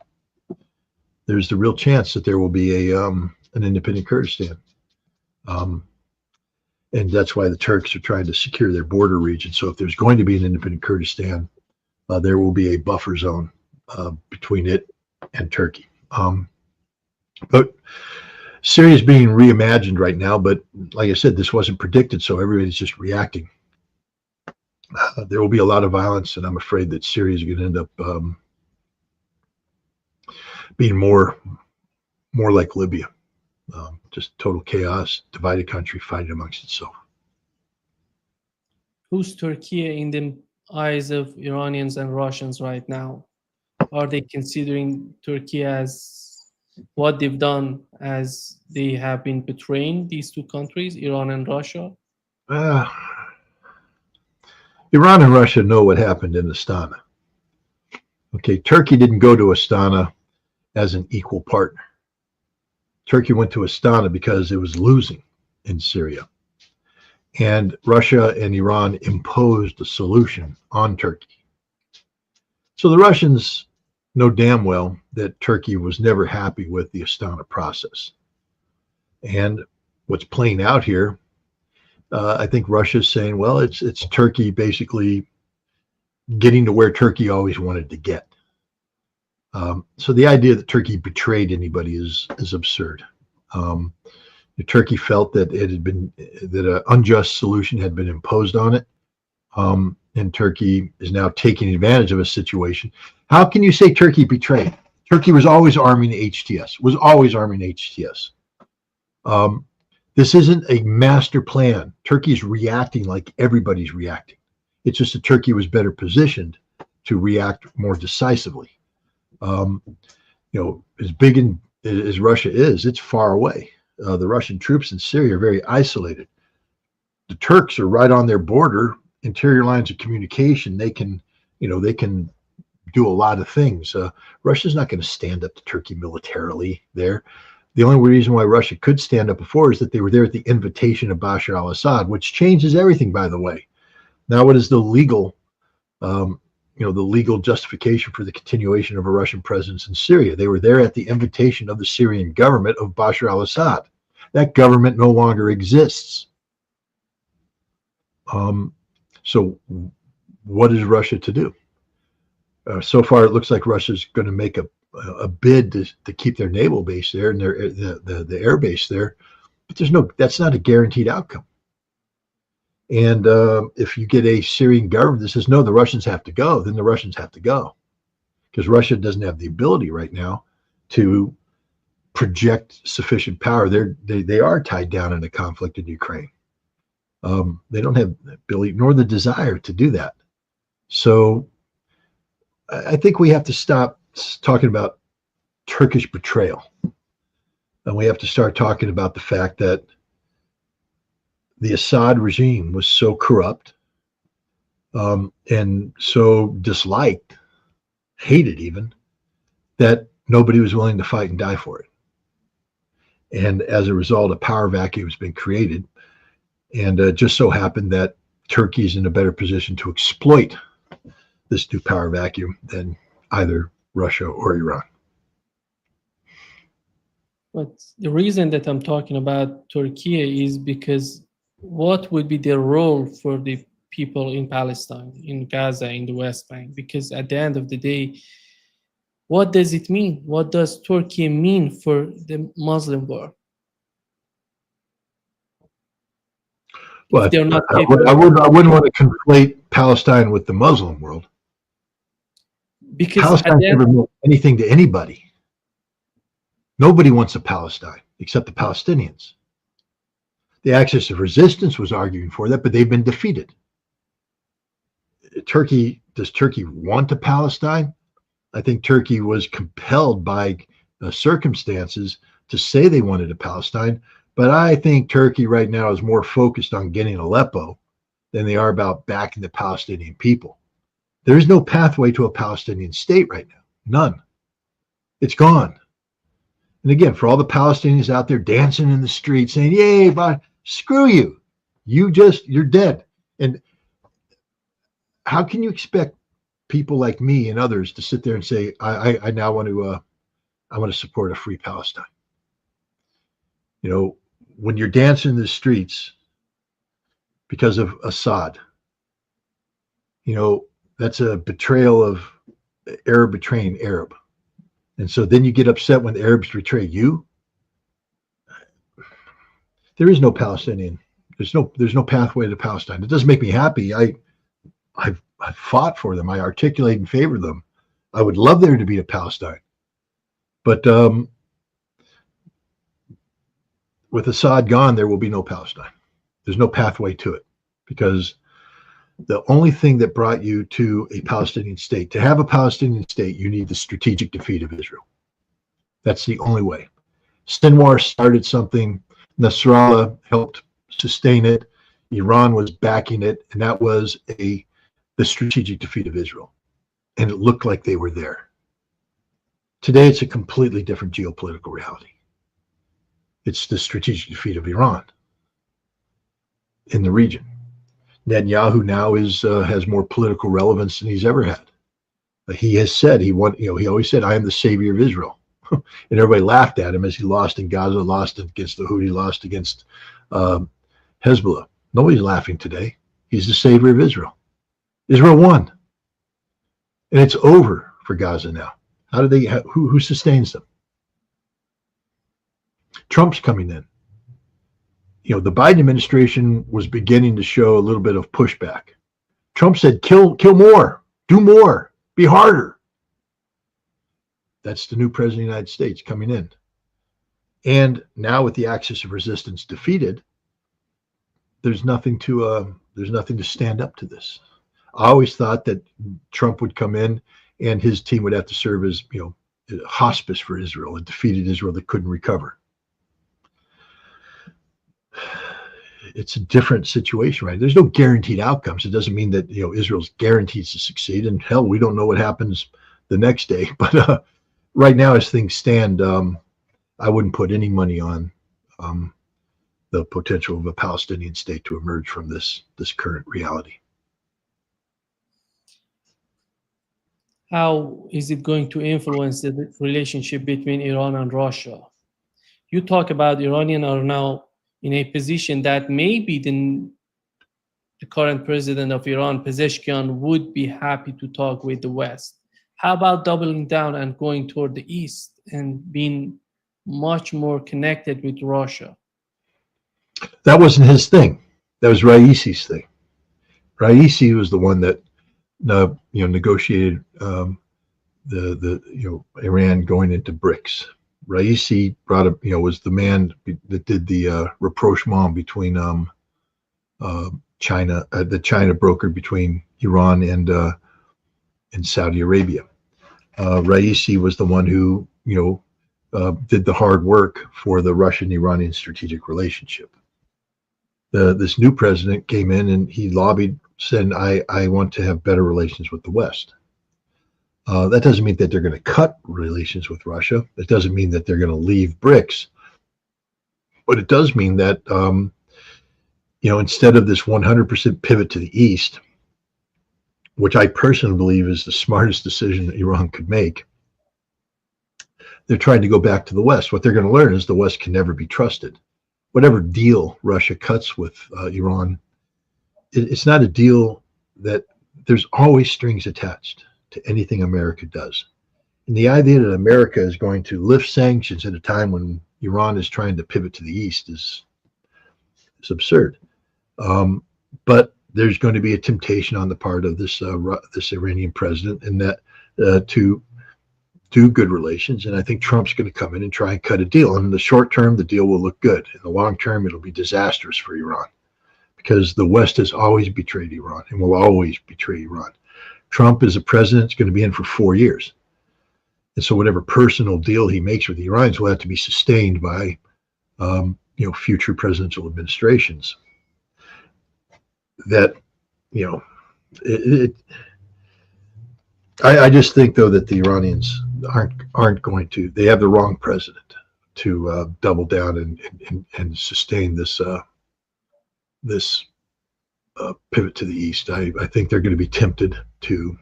there's the real chance that there will be an independent Kurdistan. And that's why the Turks are trying to secure their border region. So if there's going to be an independent Kurdistan, there will be a buffer zone between it and Turkey. But Syria is being reimagined right now, but like I said, this wasn't predicted, so everybody's just reacting. There will be a lot of violence, and I'm afraid that Syria is going to end up being more like Libya, just total chaos, divided country fighting amongst itself. Who's Turkey in the eyes of Iranians and Russians right now? Are they considering Turkey as what they've done, as they have been betraying these two countries, Iran and Russia? Iran and Russia know what happened in Astana. Okay, Turkey didn't go to Astana as an equal partner. Turkey went to Astana because it was losing in Syria. And Russia and Iran imposed a solution on Turkey. So the Russians know damn well that Turkey was never happy with the Astana process. And what's playing out here, I think Russia's saying, well, it's Turkey basically getting to where Turkey always wanted to get. So the idea that Turkey betrayed anybody is absurd. Turkey felt that an unjust solution had been imposed on it, and Turkey is now taking advantage of a situation. How can you say Turkey betrayed? Turkey was always arming HTS. This isn't a master plan. Turkey's reacting like everybody's reacting. It's just that Turkey was better positioned to react more decisively. As big as Russia is, it's far away. The Russian troops in Syria are very isolated. The Turks are right on their border, interior lines of communication. They can do a lot of things. Russia's not going to stand up to Turkey militarily there. The only reason why Russia could stand up before is that they were there at the invitation of Bashar al-Assad, which changes everything, by the way. Now, what is the legal justification for the continuation of a Russian presence in Syria? They were there at the invitation of the Syrian government of Bashar al-Assad. That government no longer exists. So what is Russia to do? So far, it looks like Russia's going to make a bid to keep their naval base there and the air base there, but that's not a guaranteed outcome. And if you get a Syrian government that says, no, the Russians have to go, then the Russians have to go, because Russia doesn't have the ability right now to project sufficient power. They are tied down in a conflict in Ukraine. They don't have the ability nor the desire to do that. So I think we have to stop talking about Turkish betrayal, and we have to start talking about the fact that the Assad regime was so corrupt and so disliked, hated even, that nobody was willing to fight and die for it. And as a result, a power vacuum has been created. And it just so happened that Turkey is in a better position to exploit this new power vacuum than either Russia or Iran. But the reason that I'm talking about Turkey is because what would be the role for the people in Palestine, in Gaza, in the West Bank? Because at the end of the day, what does it mean? What does Turkey mean for the Muslim world? Well, they're not I wouldn't want to conflate Palestine with the Muslim world. Because at Palestine the never end, meant anything to anybody. Nobody wants a Palestine except the Palestinians. The Axis of Resistance was arguing for that, but they've been defeated. Does Turkey want a Palestine? I think Turkey was compelled by circumstances to say they wanted a Palestine, but I think Turkey right now is more focused on getting Aleppo than they are about backing the Palestinian people. There is no pathway to a Palestinian state right now. None. It's gone. And again, for all the Palestinians out there dancing in the street saying, yay, but screw you. You're dead. And how can you expect people like me and others to sit there and say, I now want to support a free Palestine? You know, when you're dancing in the streets because of Assad, you know, that's a betrayal of Arab betraying Arab. And so then you get upset when the Arabs betray you. There is no Palestinian. There's no pathway to Palestine. It doesn't make me happy. I've fought for them. I articulate in favor of them. I would love there to be a Palestine. But with Assad gone, there will be no Palestine. There's no pathway to it, because the only thing that brought you to a Palestinian state, to have a Palestinian state, you need the strategic defeat of Israel. That's the only way. Sinwar started something. Nasrallah helped sustain it. Iran was backing it, and that was the strategic defeat of Israel. And it looked like they were there. Today, it's a completely different geopolitical reality. It's the strategic defeat of Iran in the region. Netanyahu now has more political relevance than he's ever had. He has said he always said, "I am the savior of Israel," and everybody laughed at him as he lost in Gaza, lost against the Houthi, lost against Hezbollah. Nobody's laughing today. He's the savior of Israel. Israel won, and it's over for Gaza now. How do they? Who sustains them? Trump's coming in. You know, the Biden administration was beginning to show a little bit of pushback. Trump said, kill more, do more, be harder. That's the new president of the United States coming in. And now with the Axis of Resistance defeated, there's nothing to stand up to this. I always thought that Trump would come in and his team would have to serve as, hospice for Israel, a defeated Israel that couldn't recover. It's a different situation, right? There's no guaranteed outcomes. It doesn't mean that Israel's guaranteed to succeed. And hell, we don't know what happens the next day. But right now, as things stand, I wouldn't put any money on the potential of a Palestinian state to emerge from this current reality. how is it going to influence the relationship between Iran and Russia? You talk about Iranians are now in a position that maybe the current president of Iran, Pezeshkian, would be happy to talk with the West. How about doubling down and going toward the East and being much more connected with Russia? That wasn't his thing. That was Raisi's thing. Raisi was the one that negotiated Iran going into BRICS. Raisi brought up, was the man that did the rapprochement between China, the China broker between Iran and Saudi Arabia. Raisi was the one who, did the hard work for the Russian-Iranian strategic relationship. This new president came in and he lobbied, said, I want to have better relations with the West. That doesn't mean that they're going to cut relations with Russia. It doesn't mean that they're going to leave BRICS. But it does mean that, instead of this 100% pivot to the East, which I personally believe is the smartest decision that Iran could make, they're trying to go back to the West. What they're going to learn is the West can never be trusted. Whatever deal Russia cuts with Iran, it's not a deal that there's always strings attached to anything America does. And the idea that America is going to lift sanctions at a time when Iran is trying to pivot to the East is absurd. But there's going to be a temptation on the part of this Iranian president, and that to do good relations. And I think Trump's going to come in and try and cut a deal. And in the short term, the deal will look good. In the long term, it'll be disastrous for Iran, because the West has always betrayed Iran and will always betray Iran. Trump as a president is going to be in for 4 years. And so whatever personal deal he makes with the Iranians will have to be sustained by future presidential administrations. That, I just think, though, that the Iranians aren't going to. They have the wrong president to double down and sustain this pivot to the east. I think they're going to be tempted to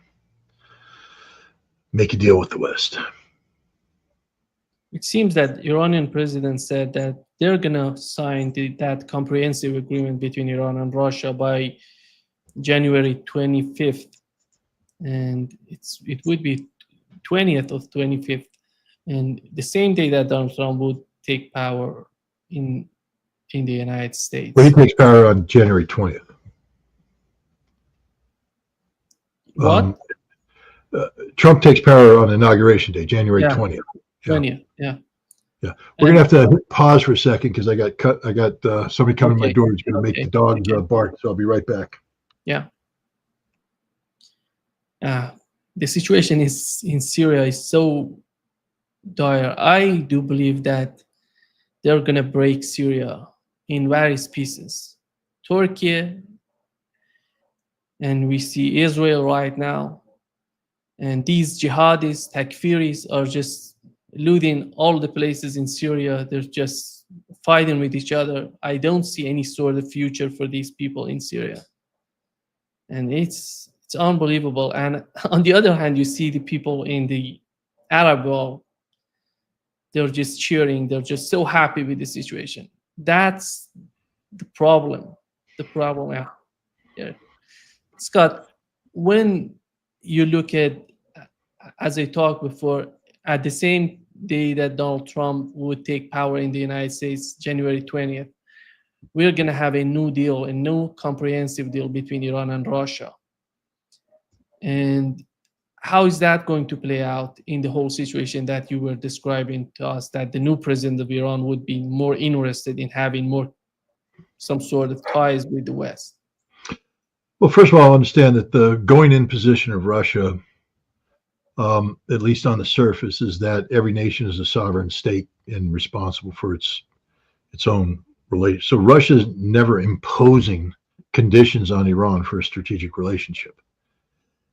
make a deal with the West. It seems that Iranian president said that they're going to sign that comprehensive agreement between Iran and Russia by January 25th. And it would be 20th of 25th. And the same day that Donald Trump would take power in the United States. Well, he takes power on January 20th. What? Trump takes power on Inauguration Day, January 20th. 20th, yeah. We're gonna have to pause for a second because I got somebody coming to my door who's gonna make the dogs bark. So I'll be right back. Yeah. The situation in Syria is so dire. I do believe that they're gonna break Syria in various pieces. Turkey, and we see Israel right now. And these jihadists, takfiris, are just looting all the places in Syria. They're just fighting with each other. I don't see any sort of future for these people in Syria. And it's unbelievable. And on the other hand, you see the people in the Arab world, they're just cheering. They're just so happy with the situation. That's the problem. Yeah. Scott, when you look at, as I talked before, at the same day that Donald Trump would take power in the United States, January 20th, we're going to have a new deal, a new comprehensive deal between Iran and Russia. And how is that going to play out in the whole situation that you were describing to us, that the new president of Iran would be more interested in having some sort of ties with the West? Well, first of all, understand that the going-in position of Russia, at least on the surface, is that every nation is a sovereign state and responsible for its own relations. So Russia is never imposing conditions on Iran for a strategic relationship.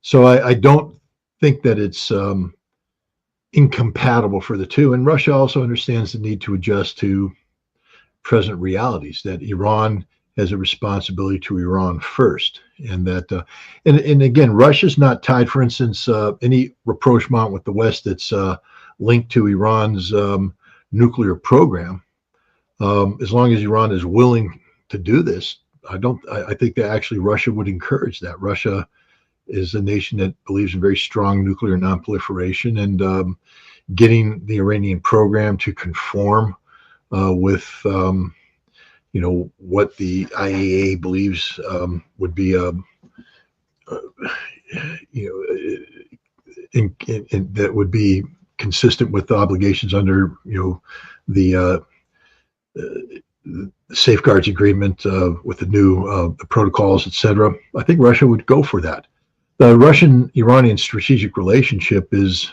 So I don't think that it's incompatible for the two. And Russia also understands the need to adjust to present realities, that Iran has a responsibility to Iran first. And that, and again, Russia's not tied, for instance, any rapprochement with the West that's linked to Iran's nuclear program. As long as Iran is willing to do this, I think that actually Russia would encourage that. Russia is a nation that believes in very strong nuclear nonproliferation, and getting the Iranian program to conform with what the IAEA believes would be that would be consistent with the obligations under the safeguards agreement with the new the protocols, etc. I think Russia would go for that. The Russian-Iranian strategic relationship is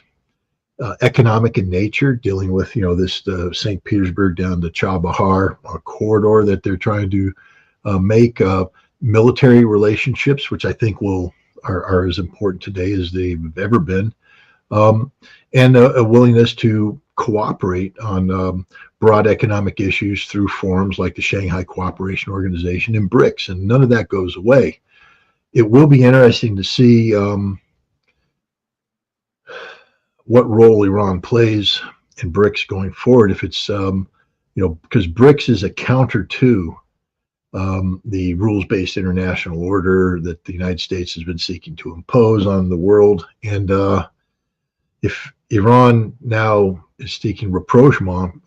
economic in nature, dealing with this St. Petersburg down to Chabahar corridor that they're trying to make, military relationships, which I think are as important today as they've ever been, and a willingness to cooperate on broad economic issues through forums like the Shanghai Cooperation Organization and BRICS, and none of that goes away. It will be interesting to see what role Iran plays in BRICS going forward. If it's, because BRICS is a counter to the rules-based international order that the United States has been seeking to impose on the world. And if Iran now is seeking rapprochement,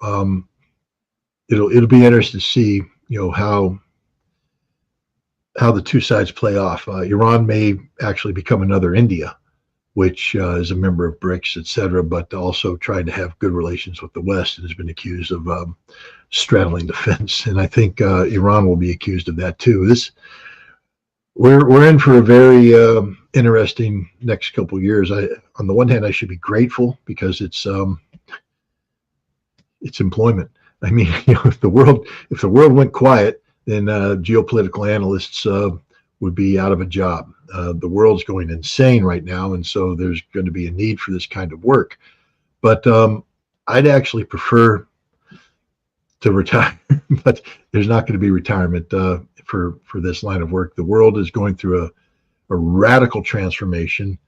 it'll be interesting to see, how the two sides play off. Iran may actually become another India, which is a member of BRICS, et cetera, but also trying to have good relations with the West, and has been accused of straddling the fence. And I think Iran will be accused of that too. We're in for a very interesting next couple of years. On the one hand, I should be grateful because it's employment. I mean, if the world went quiet, then geopolitical analysts would be out of a job. The world's going insane right now, and so there's going to be a need for this kind of work. But I'd actually prefer to retire, but there's not going to be retirement for this line of work. The world is going through a radical transformation.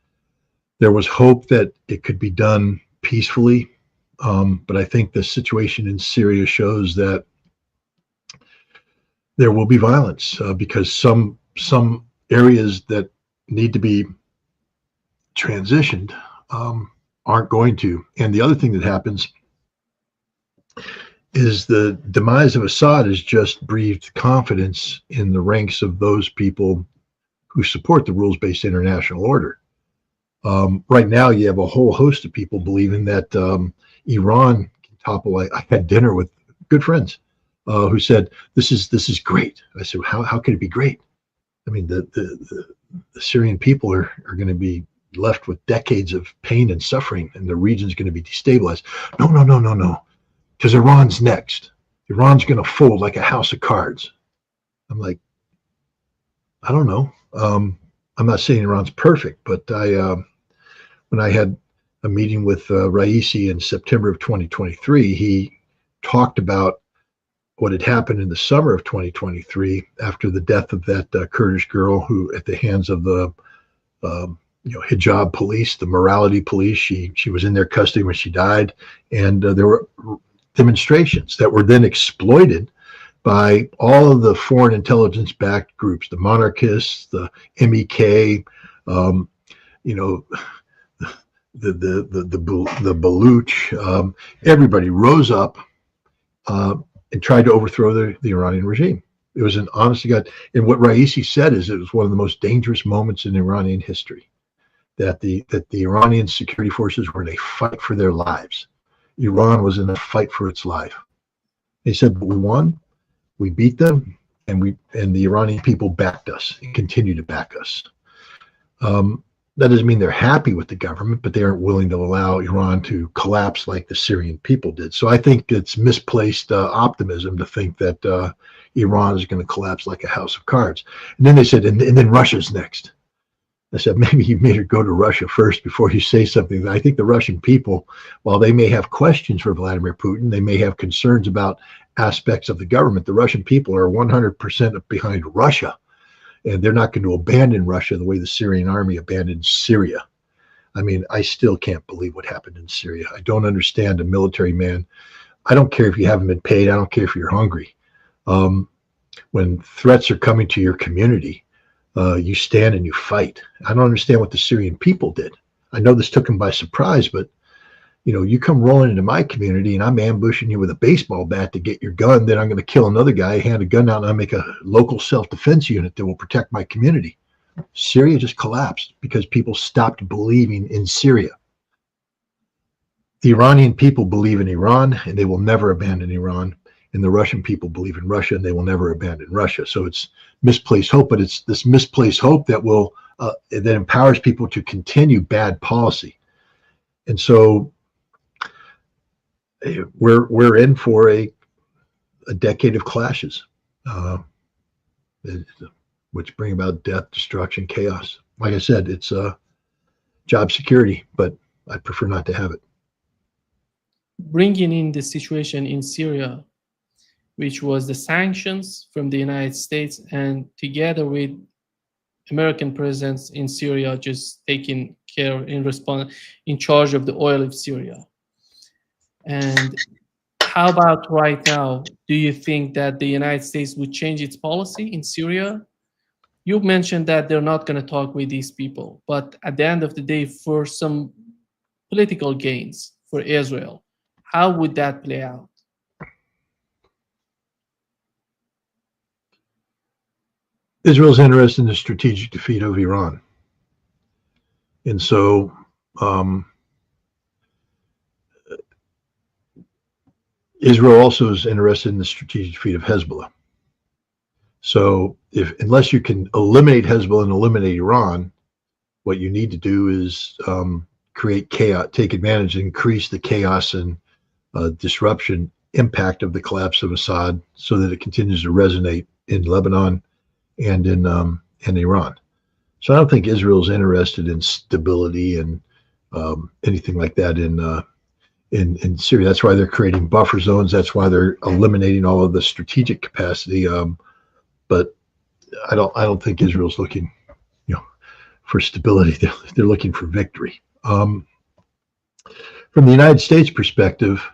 There was hope that it could be done peacefully, but I think the situation in Syria shows that there will be violence because some areas that need to be transitioned aren't going to. And the other thing that happens is the demise of Assad has just breathed confidence in the ranks of those people who support the rules-based international order. Right now, you have a whole host of people believing that Iran can topple. I had dinner with good friends who said, this is great. I said, how can it be great? I mean, the Syrian people are going to be left with decades of pain and suffering, and the region's going to be destabilized. No. Because Iran's next. Iran's going to fold like a house of cards. I'm like, I don't know. I'm not saying Iran's perfect, but when I had a meeting with Raisi in September of 2023, he talked about what had happened in the summer of 2023 after the death of that Kurdish girl who, at the hands of the hijab police, the morality police, she was in their custody when she died, and there were demonstrations that were then exploited by all of the foreign intelligence-backed groups, the monarchists, the MEK, the Baluch. Everybody rose up and tried to overthrow the Iranian regime. It was an honest to God. And what Raisi said is it was one of the most dangerous moments in Iranian history, that the Iranian security forces were in a fight for their lives. Iran was in a fight for its life. He said, but we won, we beat them, and the Iranian people backed us and continue to back us. That doesn't mean they're happy with the government, but they aren't willing to allow Iran to collapse like the Syrian people did. So I think it's misplaced optimism to think that Iran is going to collapse like a house of cards. And then they said, and then Russia's next. I said, maybe you made her go to Russia first before you say something. I think the Russian people, while they may have questions for Vladimir Putin, they may have concerns about aspects of the government. The Russian people are 100% behind Russia, and they're not going to abandon Russia the way the Syrian army abandoned Syria. I mean, I still can't believe what happened in Syria. I don't understand a military man. I don't care if you haven't been paid. I don't care if you're hungry. When threats are coming to your community, you stand and you fight. I don't understand what the Syrian people did. I know this took them by surprise, but you come rolling into my community and I'm ambushing you with a baseball bat to get your gun. Then I'm going to kill another guy, hand a gun out, and I make a local self-defense unit that will protect my community. Syria just collapsed because people stopped believing in Syria. The Iranian people believe in Iran, and they will never abandon Iran. And the Russian people believe in Russia, and they will never abandon Russia. So it's misplaced hope, but it's this misplaced hope that will that empowers people to continue bad policy. And so we're in for a decade of clashes, which bring about death, destruction, chaos. Like I said, it's job security, but I'd prefer not to have it. Bringing in the situation in Syria, which was the sanctions from the United States, and together with American presence in Syria, just taking care in charge of the oil of Syria. And how about right now? Do you think that the United States would change its policy in Syria? You mentioned that they're not going to talk with these people, but at the end of the day, for some political gains for Israel, how would that play out? Israel's interested in the strategic defeat of Iran. And so Um, Israel also is interested in the strategic defeat of Hezbollah. So unless you can eliminate Hezbollah and eliminate Iran, what you need to do is create chaos, take advantage, increase the chaos and disruption impact of the collapse of Assad, so that it continues to resonate in Lebanon and in Iran. So I don't think Israel is interested in stability and anything like that in Syria. That's why they're creating buffer zones. That's why they're eliminating all of the strategic capacity. But I don't think Israel's looking, for stability. They're looking for victory. From the United States perspective,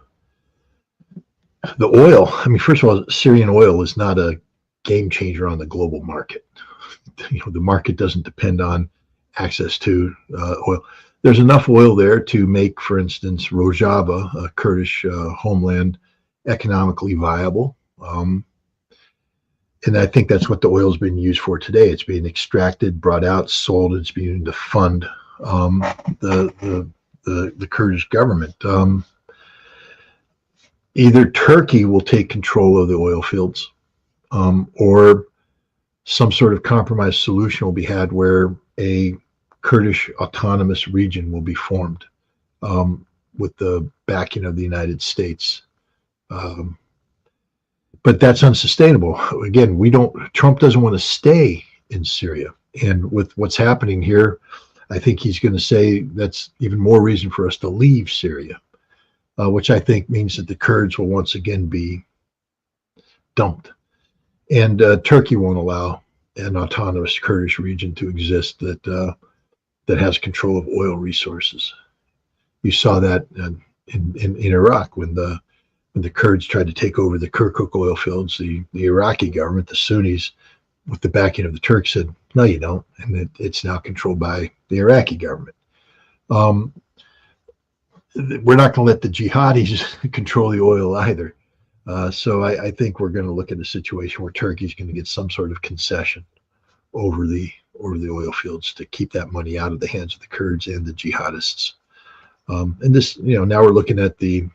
the oil. I mean, first of all, Syrian oil is not a game changer on the global market. The market doesn't depend on access to oil. There's enough oil there to make, for instance, Rojava, a Kurdish homeland, economically viable. And I think that's what the oil is being used for today. It's being extracted, brought out, sold. It's being used to fund the Kurdish government. Either Turkey will take control of the oil fields, or some sort of compromise solution will be had where a Kurdish autonomous region will be formed with the backing of the United States. But that's unsustainable. Again, Trump doesn't want to stay in Syria. And with what's happening here, I think he's going to say that's even more reason for us to leave Syria, which I think means that the Kurds will once again be dumped. And Turkey won't allow an autonomous Kurdish region to exist that has control of oil resources. You saw that in Iraq when the Kurds tried to take over the Kirkuk oil fields. The Iraqi government, the Sunnis, with the backing of the Turks, said, "No, you don't," and it's now controlled by the Iraqi government. We're not going to let the jihadis control the oil either. So I think we're going to look at a situation where Turkey's going to get some sort of concession over the oil fields to keep that money out of the hands of the Kurds and the jihadists. And this, now we're looking at the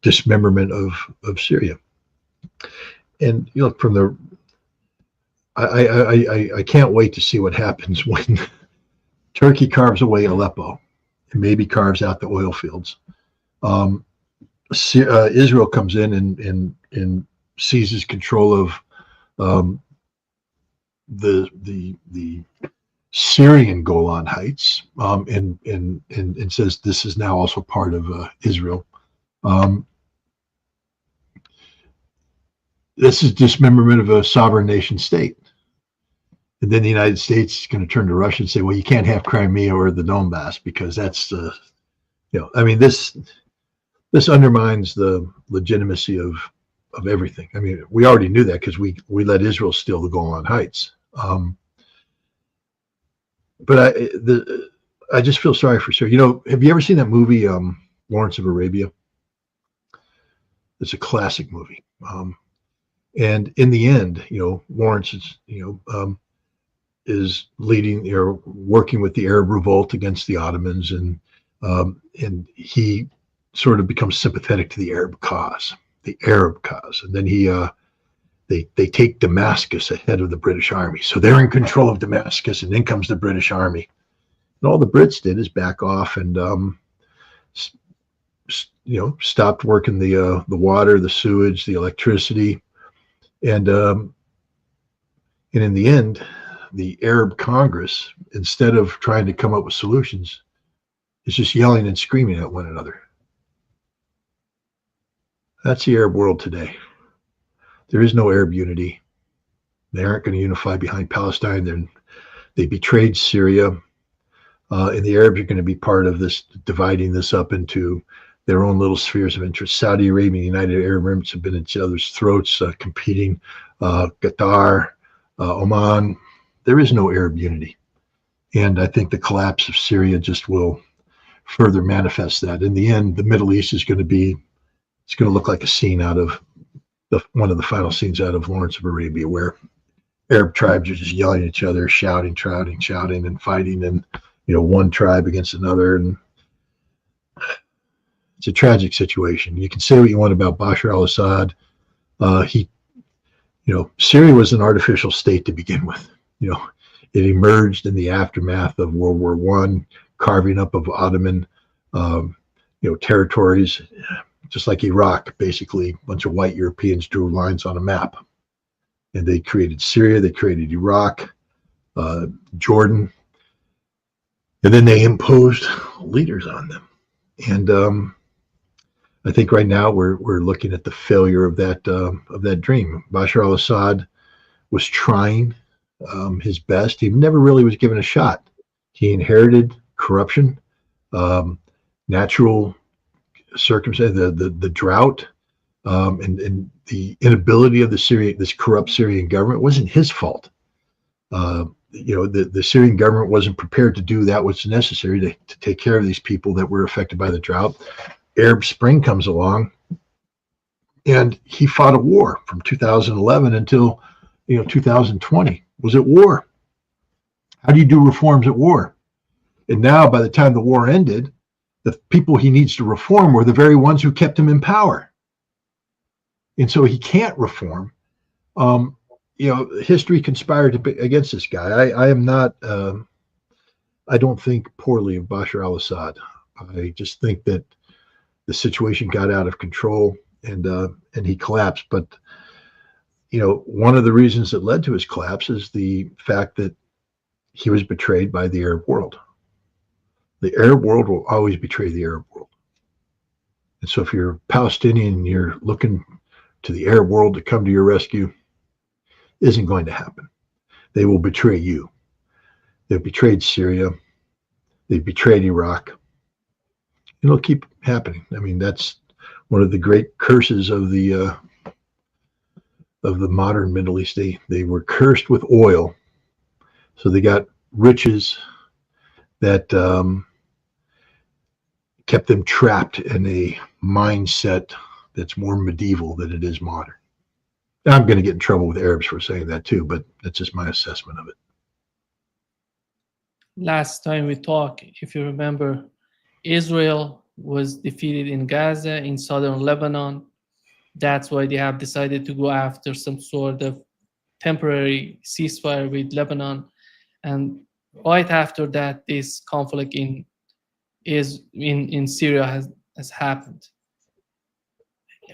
dismemberment of Syria. And from the, I can't wait to see what happens when Turkey carves away Aleppo and maybe carves out the oil fields. Israel comes in and seizes control of the Syrian Golan Heights, and says this is now also part of Israel. This is dismemberment of a sovereign nation state. And then the United States is going to turn to Russia and say, well, you can't have Crimea or the Donbass because that's this undermines the legitimacy of everything. I mean, we already knew that because we let Israel steal the Golan Heights. But I just feel sorry for Syria. Have you ever seen that movie, Lawrence of Arabia? It's a classic movie. And in the end, Lawrence is leading, working with the Arab revolt against the Ottomans, and he sort of becomes sympathetic to the Arab cause. And then they take Damascus ahead of the British army. So they're in control of Damascus, and then comes the British army. And all the Brits did is back off and stopped working the water, the sewage, the electricity, and in the end, the Arab Congress, instead of trying to come up with solutions, is just yelling and screaming at one another. That's the Arab world today. There is no Arab unity. They aren't going to unify behind Palestine. They betrayed Syria, and the Arabs are going to be part of this, dividing this up into their own little spheres of interest. Saudi Arabia and the United Arab Emirates have been at each other's throats, competing. Qatar, Oman. There is no Arab unity. And I think the collapse of Syria just will further manifest that. In the end, the Middle East is going to look like a scene out of one of the final scenes out of Lawrence of Arabia, where Arab tribes are just yelling at each other, shouting, and fighting, and one tribe against another, and it's a tragic situation. You can say what you want about Bashar al-Assad. Syria was an artificial state to begin with. It emerged in the aftermath of World War I, carving up of Ottoman, territories, just like Iraq. Basically, a bunch of white Europeans drew lines on a map, and they created Syria, they created Iraq, Jordan, and then they imposed leaders on them. And I think right now we're looking at the failure of that dream. Bashar al-Assad was trying his best. He never really was given a shot. He inherited corruption, natural circumstance, the drought, and the inability of this corrupt Syrian government wasn't his fault. The Syrian government wasn't prepared to do that what's necessary to take care of these people that were affected by the drought. Arab Spring comes along, and he fought a war from 2011 until 2020 was at war. How do you do reforms at war? And now, by the time the war ended, the people he needs to reform were the very ones who kept him in power. And so he can't reform. History conspired against this guy. I don't think poorly of Bashar al-Assad. I just think that the situation got out of control and he collapsed. But one of the reasons that led to his collapse is the fact that he was betrayed by the Arab world. The Arab world will always betray the Arab world. And so if you're Palestinian and you're looking to the Arab world to come to your rescue, isn't going to happen. They will betray you. They've betrayed Syria. They've betrayed Iraq. It'll keep happening. I mean, that's one of the great curses of the modern Middle East. They were cursed with oil, so they got riches that kept them trapped in a mindset that's more medieval than it is modern. I'm going to get in trouble with Arabs for saying that too, but that's just my assessment of it. Last time we talked, if you remember, Israel was defeated in Gaza, in southern Lebanon. That's why they have decided to go after some sort of temporary ceasefire with Lebanon. And right after that, this conflict in Syria has happened.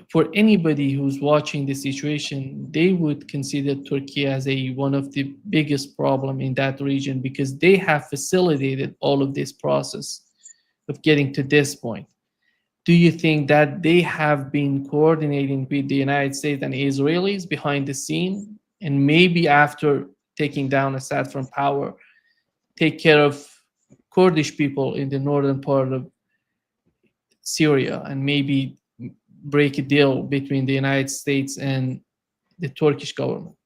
For anybody who's watching the situation, they would consider Turkey as one of the biggest problem in that region, because they have facilitated all of this process of getting to this point. Do you think that they have been coordinating with the United States and Israelis behind the scene, and maybe after taking down Assad from power, take care of Kurdish people in the northern part of Syria, and maybe break a deal between the United States and the Turkish government?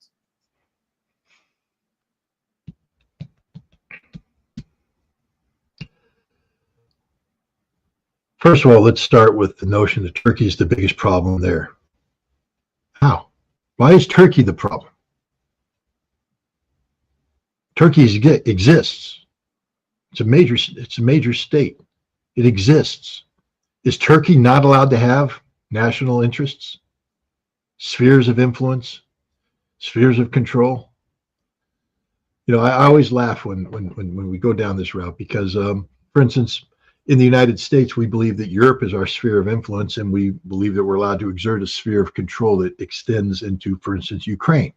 First of all, let's start with the notion that Turkey is the biggest problem there. How? Why is Turkey the problem? Turkey exists. It's a major state. It exists. Is Turkey not allowed to have national interests, spheres of influence, spheres of control? I always laugh when we go down this route, because, for instance, in the United States, we believe that Europe is our sphere of influence, and we believe that we're allowed to exert a sphere of control that extends into, for instance, Ukraine.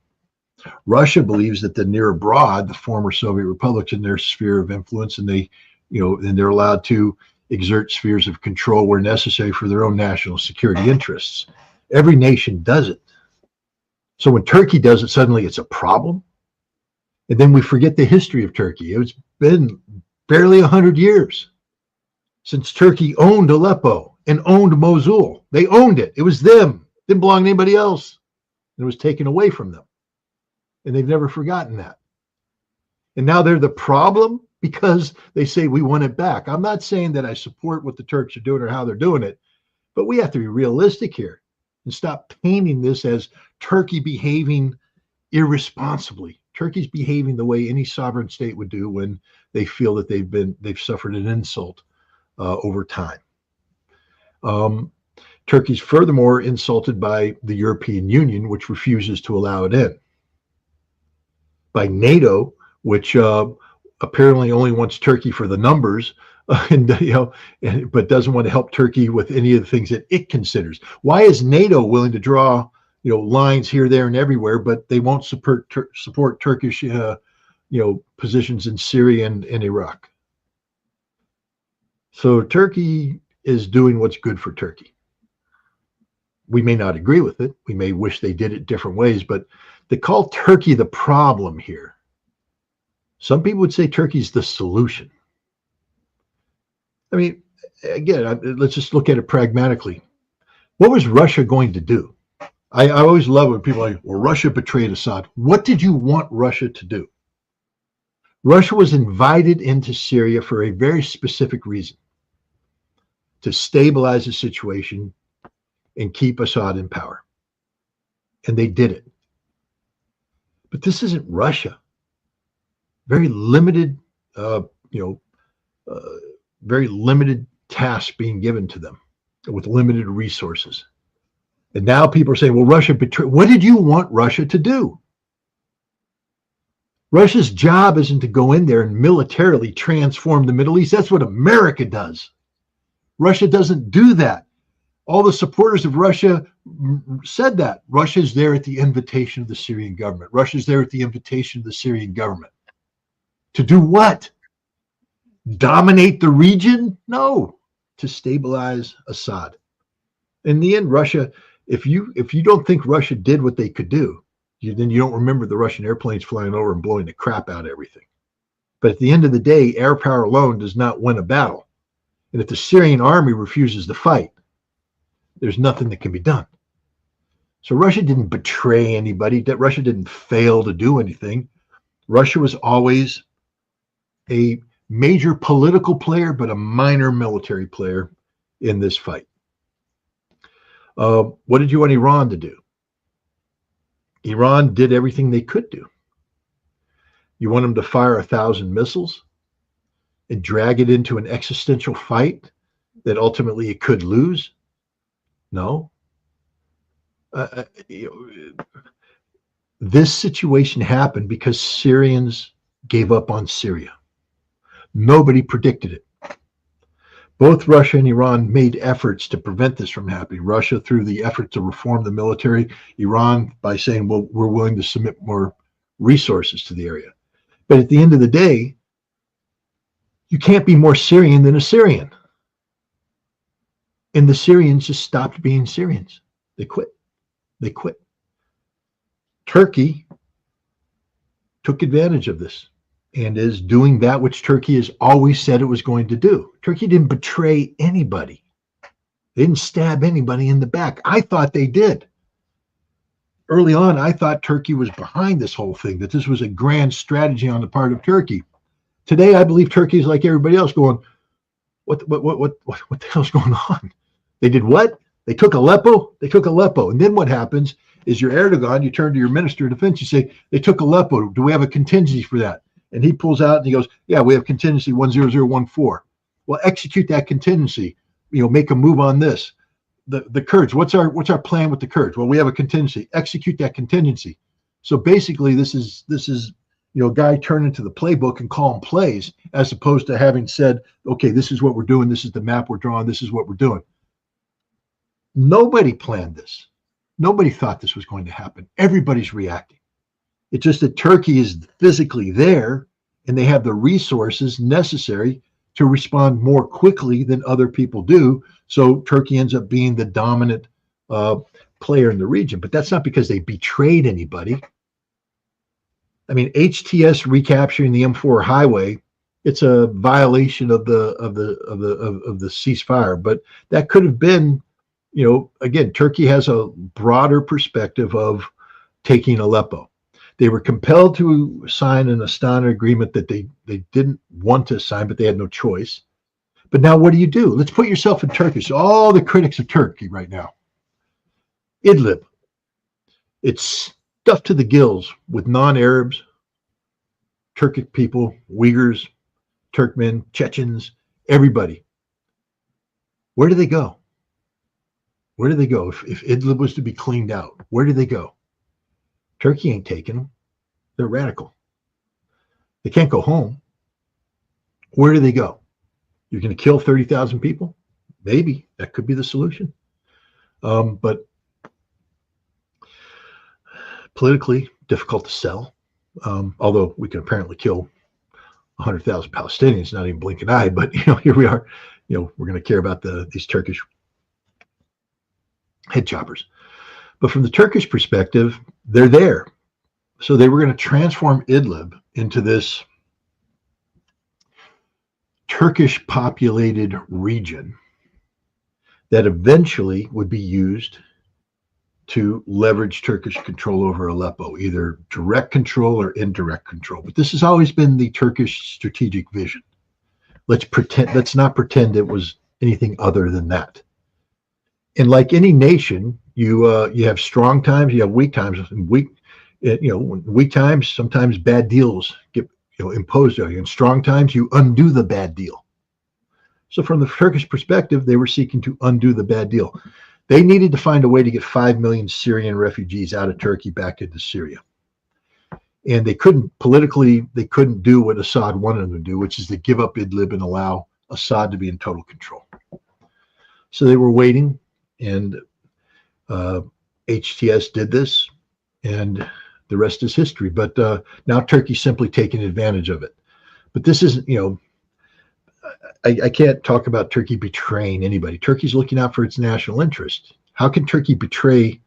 Russia believes that the near abroad, the former Soviet republics, in their sphere of influence, and they're allowed to exert spheres of control where necessary for their own national security interests. Every nation does it. So when Turkey does it, suddenly it's a problem. And then we forget the history of Turkey. It's been barely 100 years since Turkey owned Aleppo and owned Mosul. They owned it. It was them. It didn't belong to anybody else. It was taken away from them. And they've never forgotten that. And now they're the problem because they say we want it back. I'm not saying that I support what the Turks are doing or how they're doing it, but we have to be realistic here and stop painting this as Turkey behaving irresponsibly. Turkey's behaving the way any sovereign state would do when they feel that they've suffered an insult over time. Turkey's furthermore insulted by the European Union, which refuses to allow it in, by NATO, which apparently only wants Turkey for the numbers, but doesn't want to help Turkey with any of the things that it considers. Why is NATO willing to draw lines here, there, and everywhere, but they won't support Turkish positions in Syria and Iraq? So Turkey is doing what's good for Turkey. We may not agree with it. We may wish they did it different ways, but they call Turkey the problem here. Some people would say Turkey's the solution. I mean, again, let's just look at it pragmatically. What was Russia going to do? I always love when people are like, well, Russia betrayed Assad. What did you want Russia to do? Russia was invited into Syria for a very specific reason: to stabilize the situation and keep Assad in power. And they did it. But this isn't Russia. Very limited, very limited tasks being given to them with limited resources. And now people are saying, well, Russia betrayed. What did you want Russia to do? Russia's job isn't to go in there and militarily transform the Middle East. That's what America does. Russia doesn't do that. All the supporters of Russia said that. Russia's there at the invitation of the Syrian government. Russia's there at the invitation of the Syrian government. To do what? Dominate the region? No. To stabilize Assad. In the end, Russia, if you don't think Russia did what they could do, then you don't remember the Russian airplanes flying over and blowing the crap out of everything. But at the end of the day, air power alone does not win a battle. And if the Syrian army refuses to fight, there's nothing that can be done. So Russia didn't betray anybody. That Russia didn't fail to do anything. Russia was always a major political player, but a minor military player in this fight. What did you want Iran to do? Iran did everything they could do. You want them to fire 1,000 missiles and drag it into an existential fight that ultimately it could lose? No. This situation happened because Syrians gave up on Syria. Nobody predicted it. Both Russia and Iran made efforts to prevent this from happening. Russia through the effort to reform the military, Iran by saying, well, we're willing to submit more resources to the area. But at the end of the day, you can't be more Syrian than a Syrian. And the Syrians just stopped being Syrians. They quit. They quit. Turkey took advantage of this and is doing that which Turkey has always said it was going to do. Turkey didn't betray anybody. They didn't stab anybody in the back. I thought they did. Early on, I thought Turkey was behind this whole thing, that this was a grand strategy on the part of Turkey. Today, I believe Turkey is like everybody else going, what the hell's going on? They did what? They took Aleppo? They took Aleppo. And then what happens is you're Erdogan, you turn to your minister of defense, you say, they took Aleppo. Do we have a contingency for that? And he pulls out and he goes, yeah, we have contingency 10014. Well, execute that contingency. Make a move on this. The Kurds, what's our plan with the Kurds? Well, we have a contingency. Execute that contingency. So basically, this is a guy turning to the playbook and calling plays, as opposed to having said, okay, this is what we're doing. This is the map we're drawing. This is what we're doing. Nobody planned this. Nobody thought this was going to happen. Everybody's reacting. It's just that Turkey is physically there and they have the resources necessary to respond more quickly than other people do. So Turkey ends up being the dominant player in the region. But that's not because they betrayed anybody. I mean, HTS recapturing the M4 highway, it's a violation of the ceasefire. But that could have been, again, Turkey has a broader perspective of taking Aleppo. They were compelled to sign an Astana agreement that they didn't want to sign, but they had no choice. But now what do? Let's put yourself in Turkey. So all the critics of Turkey right now. Idlib. It's stuffed to the gills with non-Arabs, Turkic people, Uyghurs, Turkmen, Chechens, everybody. Where do they go? Where do they go? If Idlib was to be cleaned out, where do they go? Turkey ain't taking them. They're radical. They can't go home. Where do they go? You're going to kill 30,000 people? Maybe. That could be the solution. But politically, difficult to sell. Although we can apparently kill 100,000 Palestinians, not even blink an eye. But here we are. We're going to care about these Turkish head choppers. But from the Turkish perspective, they're there. So they were going to transform Idlib into this Turkish populated region that eventually would be used to leverage Turkish control over Aleppo, either direct control or indirect control. But this has always been the Turkish strategic vision. Let's not pretend it was anything other than that. And like any nation, you have strong times, you have weak times. And weak times, sometimes bad deals get imposed on you. In strong times, you undo the bad deal. So from the Turkish perspective, they were seeking to undo the bad deal. They needed to find a way to get 5 million Syrian refugees out of Turkey back into Syria. And they couldn't do what Assad wanted them to do, which is to give up Idlib and allow Assad to be in total control. So they were waiting, and HTS did this, and the rest is history. But now Turkey's simply taking advantage of it. But this isn't, I can't talk about Turkey betraying anybody. Turkey's looking out for its national interest. How can Turkey betray?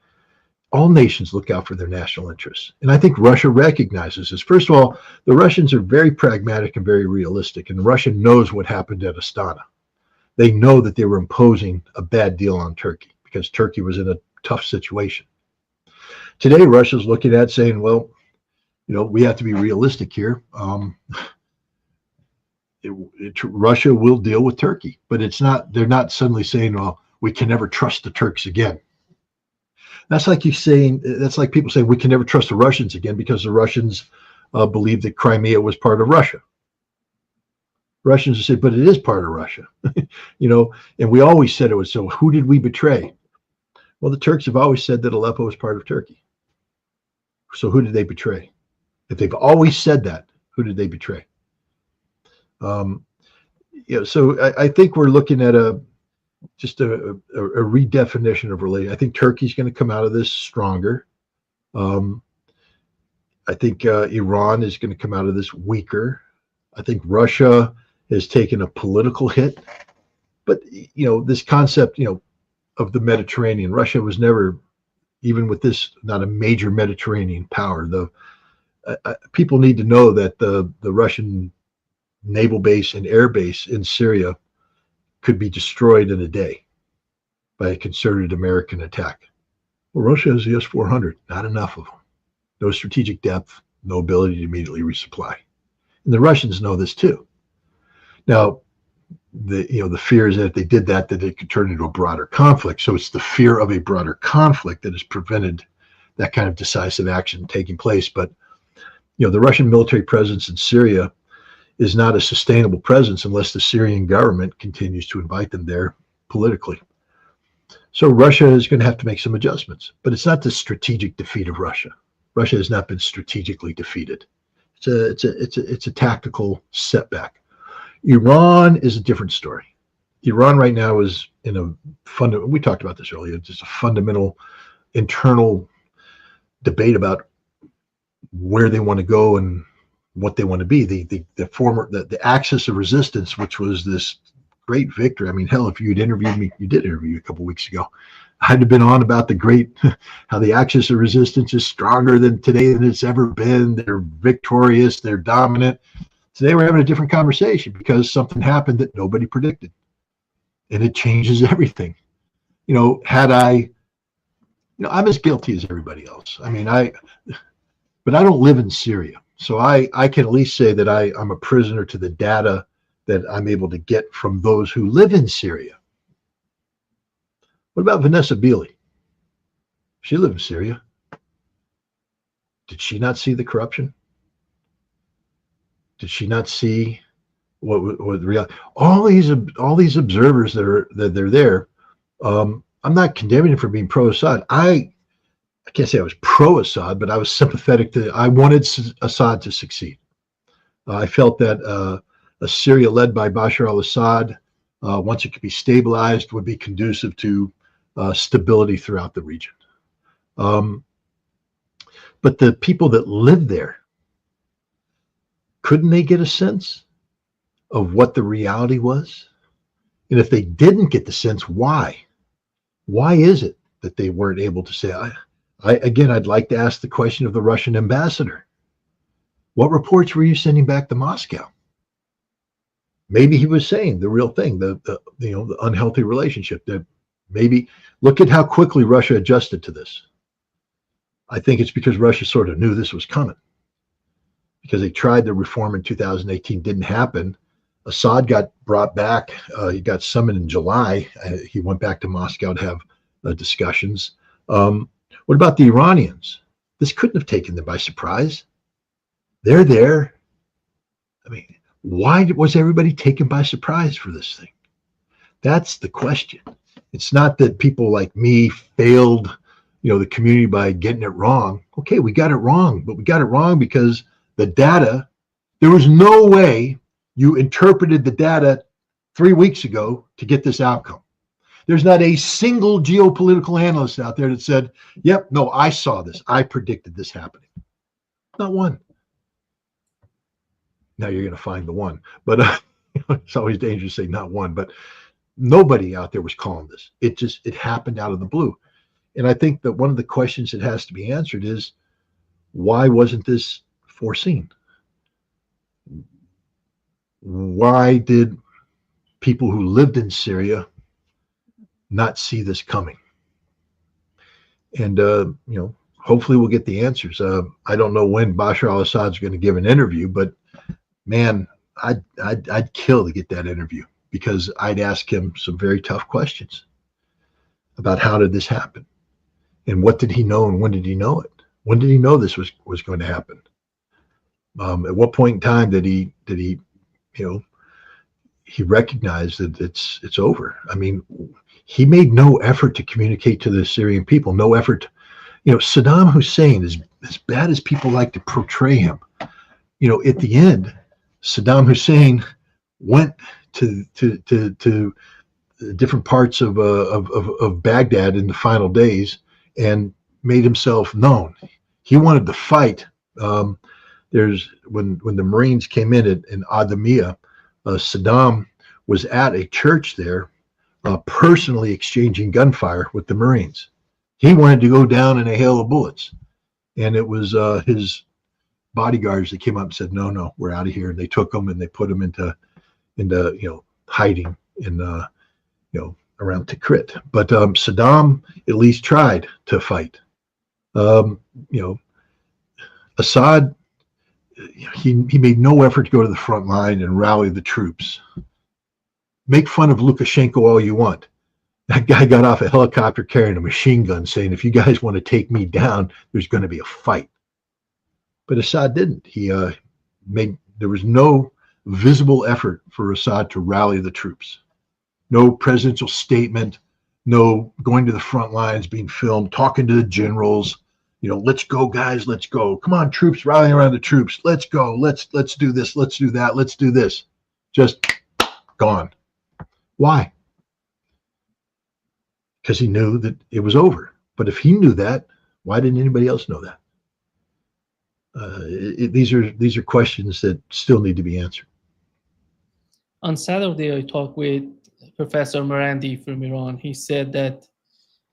All nations look out for their national interests. And I think Russia recognizes this. First of all, the Russians are very pragmatic and very realistic, and Russia knows what happened at Astana. They know that they were imposing a bad deal on Turkey because Turkey was in a tough situation. Today, Russia's looking at saying, well, we have to be realistic here. Russia will deal with Turkey, but they're not suddenly saying, well, we can never trust the Turks again. That's like people saying we can never trust the Russians again because the Russians believe that Crimea was part of Russia. Russians will say, but it is part of Russia, and we always said it was. So who did we betray? Well, the Turks have always said that Aleppo is part of Turkey. So who did they betray? If they've always said that, who did they betray? So I think we're looking at a redefinition of relation. I think Turkey's going to come out of this stronger. I think Iran is going to come out of this weaker. I think Russia has taken a political hit. But, this concept, of the Mediterranean, Russia was never, even with this, not a major Mediterranean power. People need to know that the Russian naval base and air base in Syria could be destroyed in a day by a concerted American attack. Well, Russia has the S-400, not enough of them. No strategic depth, no ability to immediately resupply. And the Russians know this too. Now, the fear is that if they did that it could turn into a broader conflict. So it's the fear of a broader conflict that has prevented that kind of decisive action taking place. But, the Russian military presence in Syria is not a sustainable presence unless the Syrian government continues to invite them there politically. So Russia is going to have to make some adjustments, but it's not the strategic defeat of Russia. Russia has not been strategically defeated. It's a tactical setback. Iran is a different story. Iran right now is in a we talked about this earlier, just a fundamental internal debate about where they want to go and what they want to be. The axis of resistance, which was this great victory. I mean, hell, if you'd interviewed me, you did interview me a couple of weeks ago. I'd have been on about how the axis of resistance is stronger than today than it's ever been. They're victorious. They're dominant. Today we're having a different conversation because something happened that nobody predicted, and it changes everything. I'm as guilty as everybody else. I mean, but I don't live in Syria, so I can at least say that I'm a prisoner to the data that I'm able to get from those who live in Syria. What about Vanessa Beeley? She lived in Syria. Did she not see the corruption? Did she not see what the reality? All these observers that are there. I'm not condemning him for being pro-Assad. I can't say I was pro-Assad, but I was sympathetic to. I wanted Assad to succeed. I felt that a Syria led by Bashar al-Assad, once it could be stabilized, would be conducive to stability throughout the region. But the people that lived there, couldn't they get a sense of what the reality was? And if they didn't get the sense, why? Why is it that they weren't able to say, again, I'd like to ask the question of the Russian ambassador. What reports were you sending back to Moscow? Maybe he was saying the real thing, the unhealthy relationship. That maybe look at how quickly Russia adjusted to this. I think it's because Russia sort of knew this was coming, because they tried the reform in 2018, didn't happen. Assad got brought back. He got summoned in July. He went back to Moscow to have discussions. What about the Iranians? This couldn't have taken them by surprise. They're there. I mean, why was everybody taken by surprise for this thing? That's the question. It's not that people like me failed, the community by getting it wrong. Okay, we got it wrong, but we got it wrong because the data, there was no way you interpreted the data 3 weeks ago to get this outcome. There's not a single geopolitical analyst out there that said, yep, no, I saw this. I predicted this happening. Not one. Now you're going to find the one, but it's always dangerous to say not one, but nobody out there was calling this. It happened out of the blue. And I think that one of the questions that has to be answered is, why wasn't this foreseen? Why did people who lived in Syria not see this coming? And, hopefully we'll get the answers. I don't know when Bashar al-Assad's going to give an interview, but man, I'd kill to get that interview, because I'd ask him some very tough questions about how did this happen, and what did he know, and when did he know it? When did he know this was going to happen? At what point in time did he he recognized that it's over? I mean, he made no effort to communicate to the Syrian people, no effort. Saddam Hussein, as bad as people like to portray him, at the end, Saddam Hussein went to different parts of Baghdad in the final days and made himself known. He wanted to fight. There's when the Marines came in Adamiyah, Saddam was at a church there, personally exchanging gunfire with the Marines. He wanted to go down in a hail of bullets, and it was his bodyguards that came up and said, "No, we're out of here." And they took him and they put him into hiding in around Tikrit. But Saddam at least tried to fight. Assad, he made no effort to go to the front line and rally the troops. Make fun of Lukashenko all you want. That guy got off a helicopter carrying a machine gun saying, if you guys want to take me down, there's going to be a fight. But Assad didn't. There was no visible effort for Assad to rally the troops. No presidential statement, no going to the front lines, being filmed, talking to the generals. Let's go, guys, let's go. Come on, troops, rallying around the troops. Let's go. Let's do this. Let's do that. Let's do this. Just gone. Why? Because he knew that it was over. But if he knew that, why didn't anybody else know that? These are questions that still need to be answered. On Saturday, I talked with Professor Marandi from Iran. He said that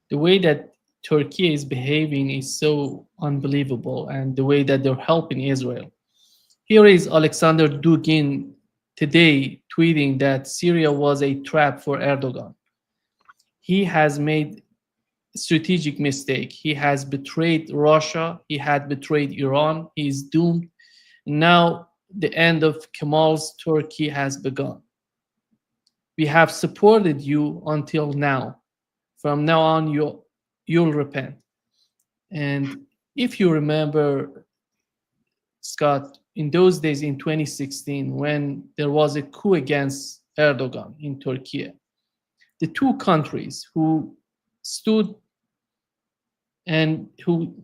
the way that Turkey is behaving is so unbelievable, and the way that they're helping Israel. Here is Alexander Dugin today tweeting that Syria was a trap for Erdogan. He has made a strategic mistake. He has betrayed Russia. He had betrayed Iran. He is doomed. Now the end of Kemal's Turkey has begun. We have supported you until now. From now on, you'll repent. And if you remember, Scott, in those days in 2016, when there was a coup against Erdogan in Turkey, the two countries who stood and who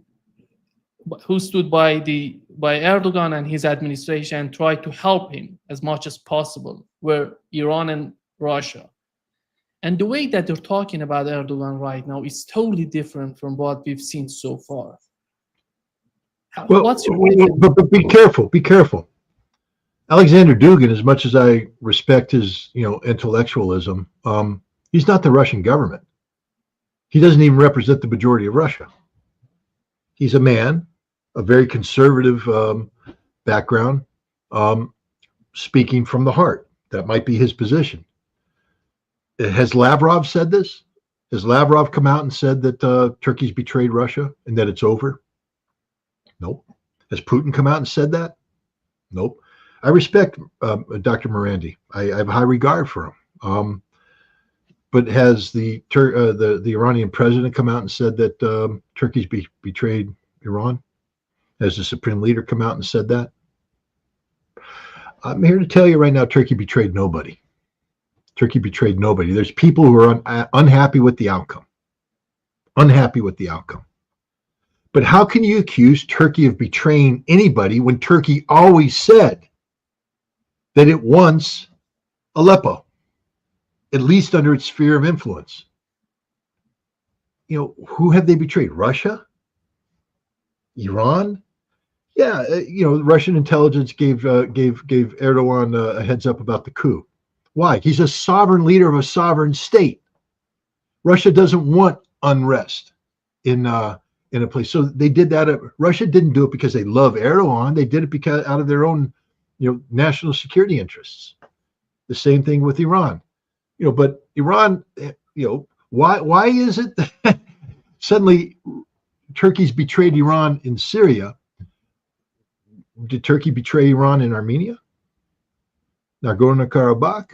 stood by Erdogan and his administration and tried to help him as much as possible were Iran and Russia. And the way that they're talking about Erdogan right now is totally different from what we've seen so far. Well, What's your but be careful. Be careful. Alexander Dugin, as much as I respect his, intellectualism, he's not the Russian government. He doesn't even represent the majority of Russia. He's a man, a very conservative background, speaking from the heart. That might be his position. Has Lavrov said this? Has Lavrov come out and said that Turkey's betrayed Russia and that it's over? Nope. Has Putin come out and said that? Nope. I respect Dr. Morandi. I have high regard for him. But has the Iranian president come out and said that Turkey's betrayed Iran? Has the supreme leader come out and said that? I'm here to tell you right now, Turkey betrayed nobody. Turkey betrayed nobody. There's people who are unhappy with the outcome. Unhappy with the outcome. But how can you accuse Turkey of betraying anybody when Turkey always said that it wants Aleppo, at least under its sphere of influence? Who have they betrayed? Russia? Iran? Yeah, Russian intelligence gave Erdogan a heads up about the coup. Why? He's a sovereign leader of a sovereign state. Russia doesn't want unrest in a place. So they did that. Russia didn't do it because they love Erdogan. They did it because out of their own, national security interests. The same thing with Iran. But Iran, why is it that suddenly Turkey's betrayed Iran in Syria? Did Turkey betray Iran in Armenia? Nagorno-Karabakh?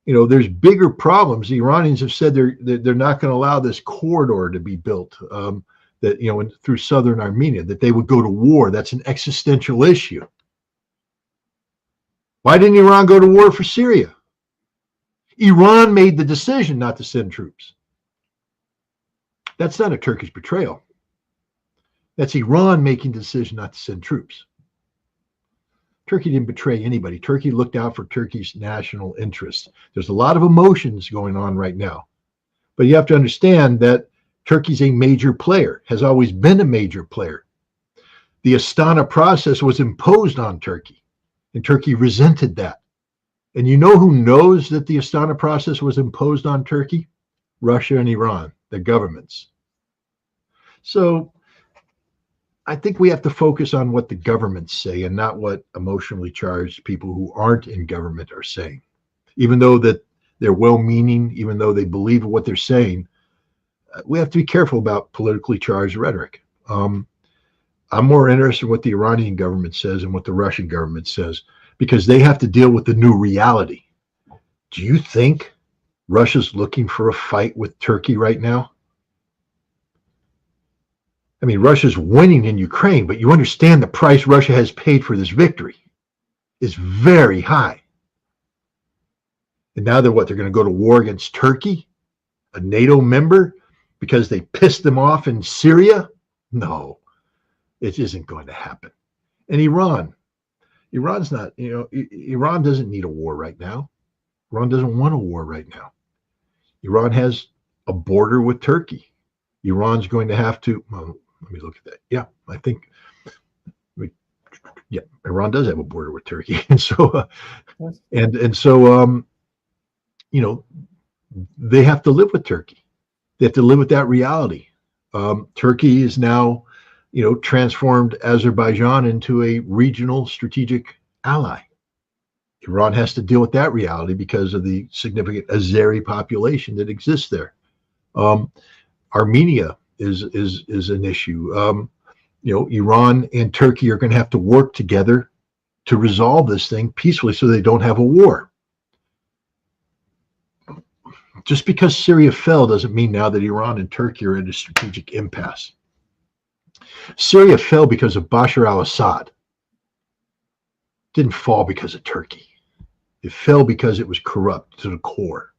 There's bigger problems. The Iranians have said they're not going to allow this corridor to be built through southern Armenia, that they would go to war. That's an existential issue. Why didn't Iran go to war for Syria? Iran made the decision not to send troops. That's not a Turkish betrayal. That's Iran making the decision not to send troops. Turkey didn't betray anybody. Turkey looked out for Turkey's national interests. There's a lot of emotions going on right now. But you have to understand that Turkey's a major player, has always been a major player. The Astana process was imposed on Turkey, and Turkey resented that. And you know who knows that the Astana process was imposed on Turkey? Russia and Iran, the governments. So I think we have to focus on what the governments say and not what emotionally charged people who aren't in government are saying. Even though that they're well-meaning, even though they believe what they're saying, we have to be careful about politically charged rhetoric. I'm more interested in what the Iranian government says and what the Russian government says, because they have to deal with the new reality. Do you think Russia's looking for a fight with Turkey right now? I mean, Russia's winning in Ukraine, but you understand the price Russia has paid for this victory is very high. And now they're going to go to war against Turkey, a NATO member, because they pissed them off in Syria? No, it isn't going to happen. And Iran's not, Iran doesn't need a war right now. Iran doesn't want a war right now. Iran has a border with Turkey. Iran's going to have to, well, let me look at that. Yeah, I think, Iran does have a border with Turkey. And so, they have to live with Turkey. They have to live with that reality. Turkey is now, transformed Azerbaijan into a regional strategic ally. Iran has to deal with that reality because of the significant Azeri population that exists there. Armenia is an issue. Iran and Turkey are going to have to work together to resolve this thing peacefully so they don't have a war. Just because Syria fell doesn't mean now that Iran and Turkey are in a strategic impasse. Syria fell because of Bashar al-Assad. didn't fall because of Turkey. It fell because it was corrupt to the core.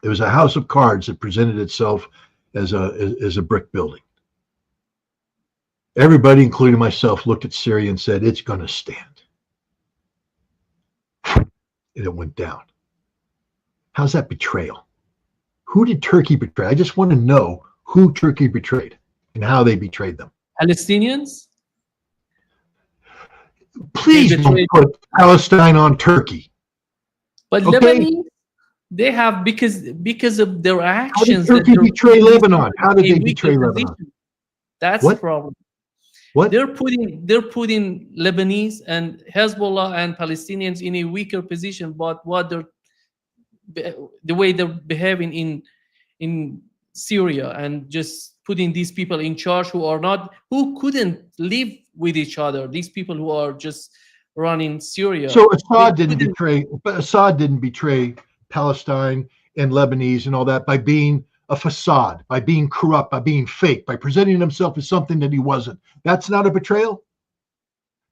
It was a house of cards that presented itself as a brick building. Everybody, including myself, looked at Syria and said, it's going to stand. And it went down. How's that betrayal? Who did Turkey betray? I just want to know who Turkey betrayed and how they betrayed them. Palestinians? Please don't put Palestine on Turkey. But okay? Lebanese, they have, because of their actions. How did Turkey betray Lebanon? How did they betray Lebanon? That's the problem. What? They're putting Lebanese and Hezbollah and Palestinians in a weaker position, but the way they're behaving in Syria, and just putting these people in charge who couldn't live with each other. These people who are just running Syria. So Assad didn't betray Palestine and Lebanese and all that by being a facade, by being corrupt, by being fake, by presenting himself as something that he wasn't. That's not a betrayal?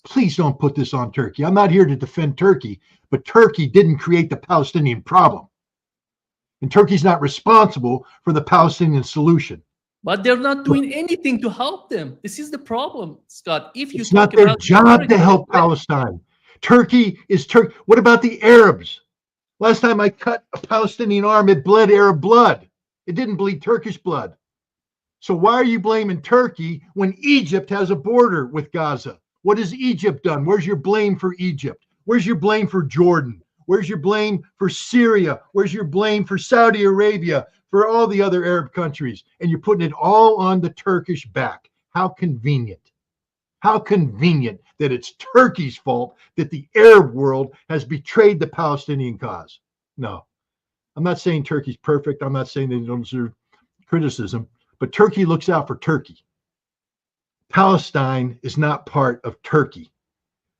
Please don't put this on Turkey. I'm not here to defend Turkey, but Turkey didn't create the Palestinian problem. And Turkey's not responsible for the Palestinian solution. But they're not doing anything to help them. This is the problem, Scott. It's not their job to help Palestine. Turkey is Turkey. What about the Arabs? Last time I cut a Palestinian arm, it bled Arab blood. It didn't bleed Turkish blood. So why are you blaming Turkey when Egypt has a border with Gaza? What has Egypt done? Where's your blame for Egypt? Where's your blame for Jordan? Where's your blame for Syria? Where's your blame for Saudi Arabia, for all the other Arab countries? And you're putting it all on the Turkish back. How convenient. How convenient that it's Turkey's fault that the Arab world has betrayed the Palestinian cause. No, I'm not saying Turkey's perfect. I'm not saying they don't deserve criticism, but Turkey looks out for Turkey. Palestine is not part of Turkey.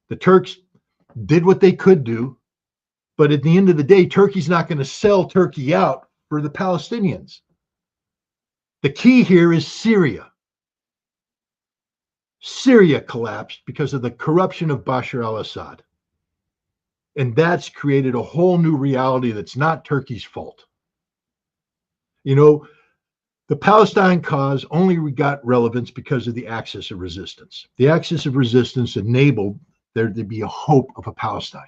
The Turks did what they could do, but at the end of the day, Turkey's not going to sell Turkey out for the Palestinians. The key here is Syria. Syria collapsed because of the corruption of Bashar al-Assad. And that's created a whole new reality that's not Turkey's fault. You know, the Palestine cause only got relevance because of the axis of resistance. The axis of resistance enabled there to be a hope of a Palestine.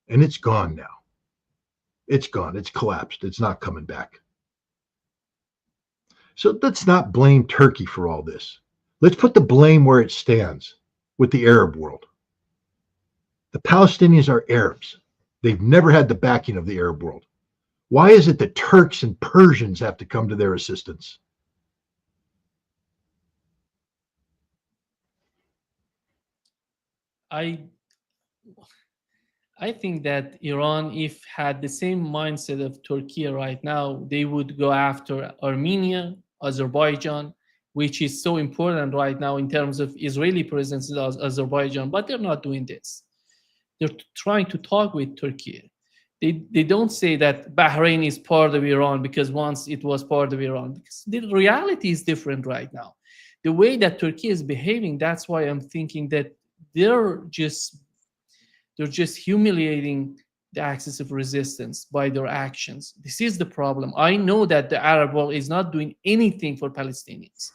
And it's gone now. It's gone. It's collapsed. It's not coming back. So let's not blame Turkey for all this. Let's put the blame where it stands with the Arab world. The Palestinians are Arabs. They've never had the backing of the Arab world. Why is it that Turks and Persians have to come to their assistance? I think that Iran, if had the same mindset of Turkey right now, they would go after Armenia, Azerbaijan, which is so important right now in terms of Israeli presence in Azerbaijan, but they're not doing this. They're trying to talk with Turkey. They don't say that Bahrain is part of Iran because once it was part of Iran. Because the reality is different right now. The way that Turkey is behaving, that's why I'm thinking that they're just humiliating the axis of resistance by their actions. This is the problem. I know that the Arab world is not doing anything for Palestinians.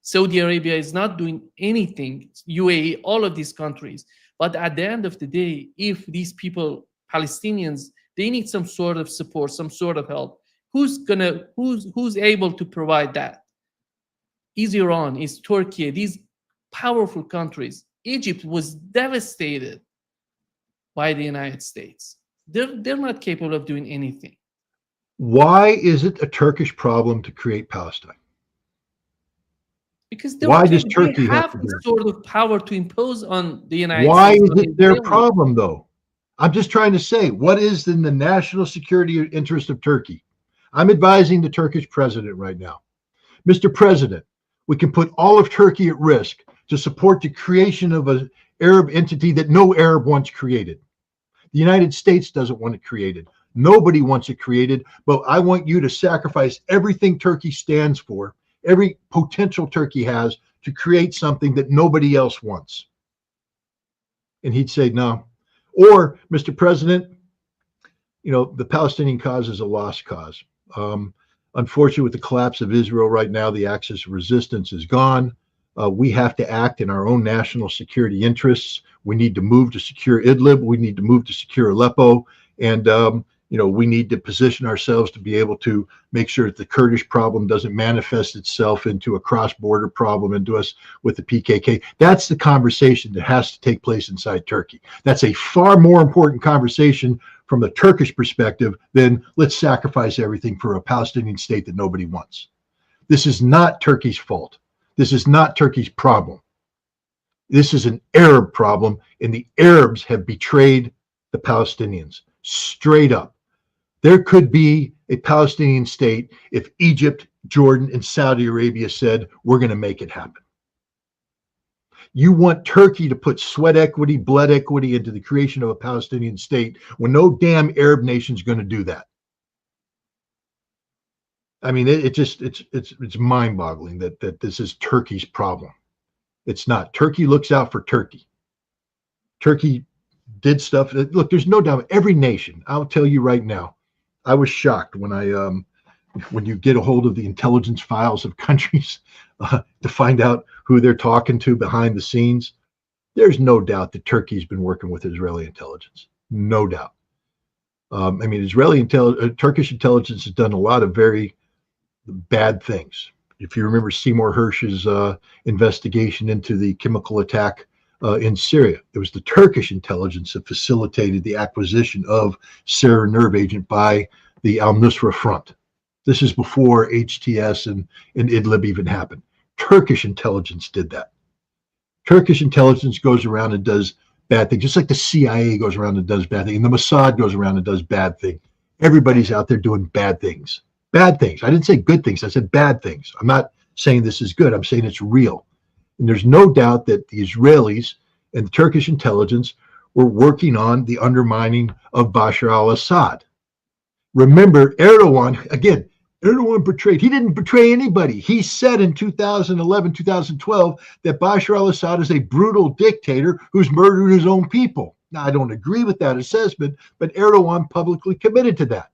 Saudi Arabia is not doing anything, UAE, all of these countries. But at the end of the day, if these people, Palestinians, they need some sort of support, some sort of help, who's able to provide that? Is Iran, is Turkey, these powerful countries. Egypt was devastated by the United States. They're not capable of doing anything. Why is it a Turkish problem to create Palestine? Because why does Turkey have the sort of power to impose on the United States? Why is it their problem, though? I'm just trying to say, what is in the national security interest of Turkey? I'm advising the Turkish president right now. Mr. President, we can put all of Turkey at risk to support the creation of an Arab entity that no Arab wants created. The United States doesn't want it created. Nobody wants it created, but I want you to sacrifice everything Turkey stands for, every potential Turkey has, to create something that nobody else wants. And he'd say, no. Or, Mr. President, the Palestinian cause is a lost cause. Unfortunately, with the collapse of Israel right now, the axis of resistance is gone. We have to act in our own national security interests. We need to move to secure Idlib. We need to move to secure Aleppo. And, we need to position ourselves to be able to make sure that the Kurdish problem doesn't manifest itself into a cross-border problem into us with the PKK. That's the conversation that has to take place inside Turkey. That's a far more important conversation from the Turkish perspective than let's sacrifice everything for a Palestinian state that nobody wants. This is not Turkey's fault. This is not Turkey's problem. This is an Arab problem, and the Arabs have betrayed the Palestinians straight up. There could be a Palestinian state if Egypt, Jordan, and Saudi Arabia said, we're going to make it happen. You want Turkey to put sweat equity, blood equity into the creation of a Palestinian state when no damn Arab nation's going to do that. I mean, it's mind-boggling that this is Turkey's problem. It's not. Turkey looks out for Turkey. Turkey did stuff. Look, there's no doubt. Every nation. I'll tell you right now. I was shocked when you get a hold of the intelligence files of countries to find out who they're talking to behind the scenes. There's no doubt that Turkey's been working with Israeli intelligence. No doubt. Turkish intelligence has done a lot of very bad things. If you remember Seymour Hersh's investigation into the chemical attack in Syria, it was the Turkish intelligence that facilitated the acquisition of Syrian nerve agent by the al-Nusra Front. This is before HTS and Idlib even happened. Turkish intelligence did that. Turkish intelligence goes around and does bad things, just like the CIA goes around and does bad things, and the Mossad goes around and does bad things. Everybody's out there doing bad things. Bad things. I didn't say good things. I said bad things. I'm not saying this is good. I'm saying it's real. And there's no doubt that the Israelis and the Turkish intelligence were working on the undermining of Bashar al-Assad. Remember, Erdogan betrayed. He didn't betray anybody. He said in 2011, 2012, that Bashar al-Assad is a brutal dictator who's murdered his own people. Now, I don't agree with that assessment, but Erdogan publicly committed to that.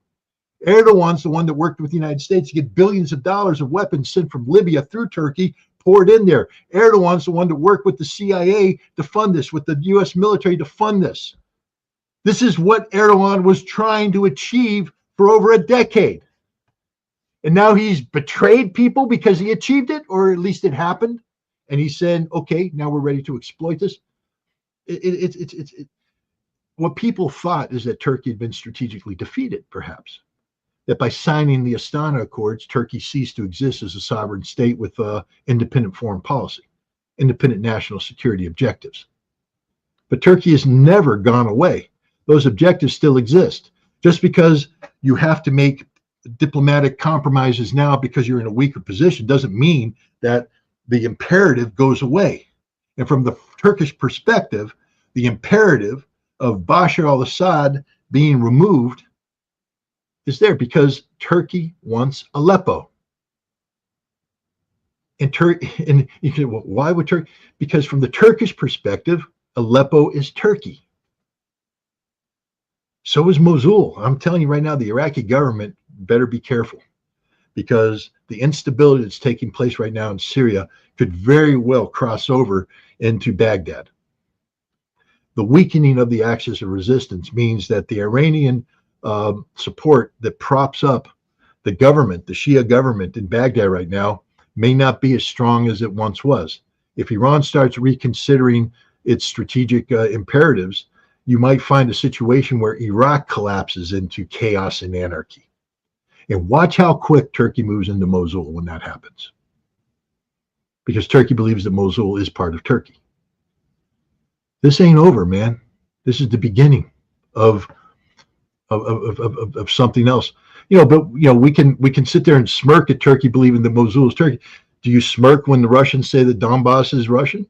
Erdogan's the one that worked with the United States to get billions of dollars of weapons sent from Libya through Turkey poured in there. Erdogan's the one that worked with the CIA to fund this, with the U.S. military to fund this. This is what Erdogan was trying to achieve for over a decade. And now he's betrayed people because he achieved it, or at least it happened. And he said, okay, now we're ready to exploit this. What people thought is that Turkey had been strategically defeated, perhaps. That by signing the Astana Accords, Turkey ceased to exist as a sovereign state with independent foreign policy, independent national security objectives. But Turkey has never gone away. Those objectives still exist. Just because you have to make diplomatic compromises now because you're in a weaker position doesn't mean that the imperative goes away. And from the Turkish perspective, the imperative of Bashar al-Assad being removed is there because Turkey wants Aleppo. And you say, well, why would Turkey? Because from the Turkish perspective, Aleppo is Turkey. So is Mosul. I'm telling you right now, the Iraqi government better be careful, because the instability that's taking place right now in Syria could very well cross over into Baghdad. The weakening of the axis of resistance means that the Iranian support that props up the government, the Shia government in Baghdad right now, may not be as strong as it once was. If Iran starts reconsidering its strategic imperatives, you might find a situation where Iraq collapses into chaos and anarchy. And watch how quick Turkey moves into Mosul when that happens. Because Turkey believes that Mosul is part of Turkey. This ain't over, man. This is the beginning of something else. We can sit there and smirk at Turkey believing that Mosul is Turkey. Do you smirk when the Russians say that Donbass is Russian?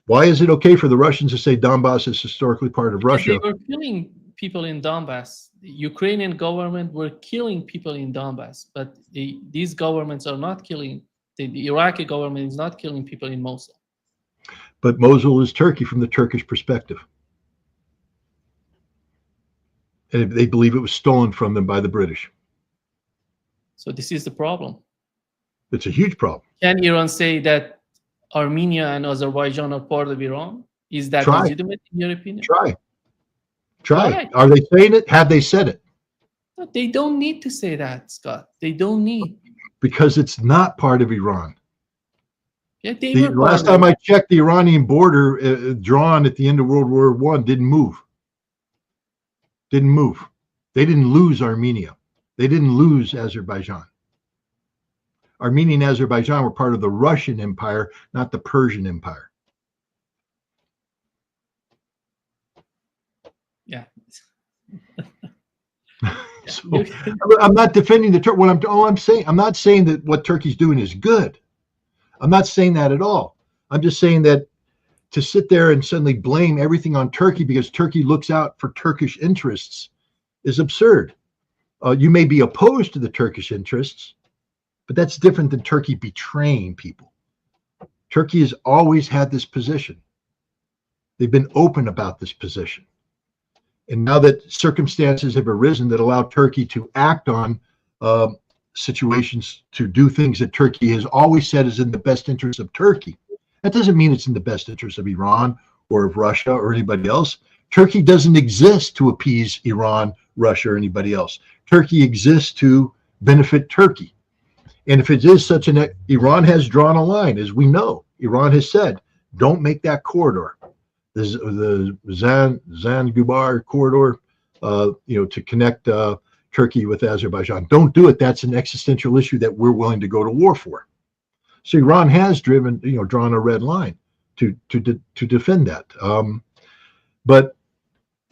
Why is it okay for the Russians to say Donbass is historically part of Russia? They were killing people in Donbass. The Ukrainian government were killing people in Donbass, but these governments are not killing. The Iraqi government is not killing people in Mosul. But Mosul is Turkey from the Turkish perspective. And they believe it was stolen from them by the British. So this is the problem. It's a huge problem. Can Iran say that Armenia and Azerbaijan are part of Iran? Is that Try. legitimate in your opinion? Try. Try. Are they saying it? Have they said it? No, they don't need to say that, Scott. They don't need. Because it's not part of Iran. Yeah, they The were last time I checked, the Iranian border drawn at the end of World War I didn't move. Didn't move. They didn't lose Armenia. They didn't lose Azerbaijan. Armenia and Azerbaijan were part of the Russian Empire, not the Persian Empire. Yeah. So, I'm not defending the Turk. All I'm saying, I'm not saying that what Turkey's doing is good. I'm not saying that at all. I'm just saying that to sit there and suddenly blame everything on Turkey because Turkey looks out for Turkish interests is absurd. You may be opposed to the Turkish interests, but that's different than Turkey betraying people. Turkey has always had this position. They've been open about this position. And now that circumstances have arisen that allow Turkey to act on situations, to do things that Turkey has always said is in the best interest of Turkey, that doesn't mean it's in the best interest of Iran or of Russia or anybody else. Turkey doesn't exist to appease Iran, Russia, or anybody else. Turkey exists to benefit Turkey. And if it is such an, Iran has drawn a line, as we know. Iran has said, don't make that corridor. The Zangubar corridor, to connect Turkey with Azerbaijan. Don't do it. That's an existential issue that we're willing to go to war for. So Iran has drawn a red line to defend that. But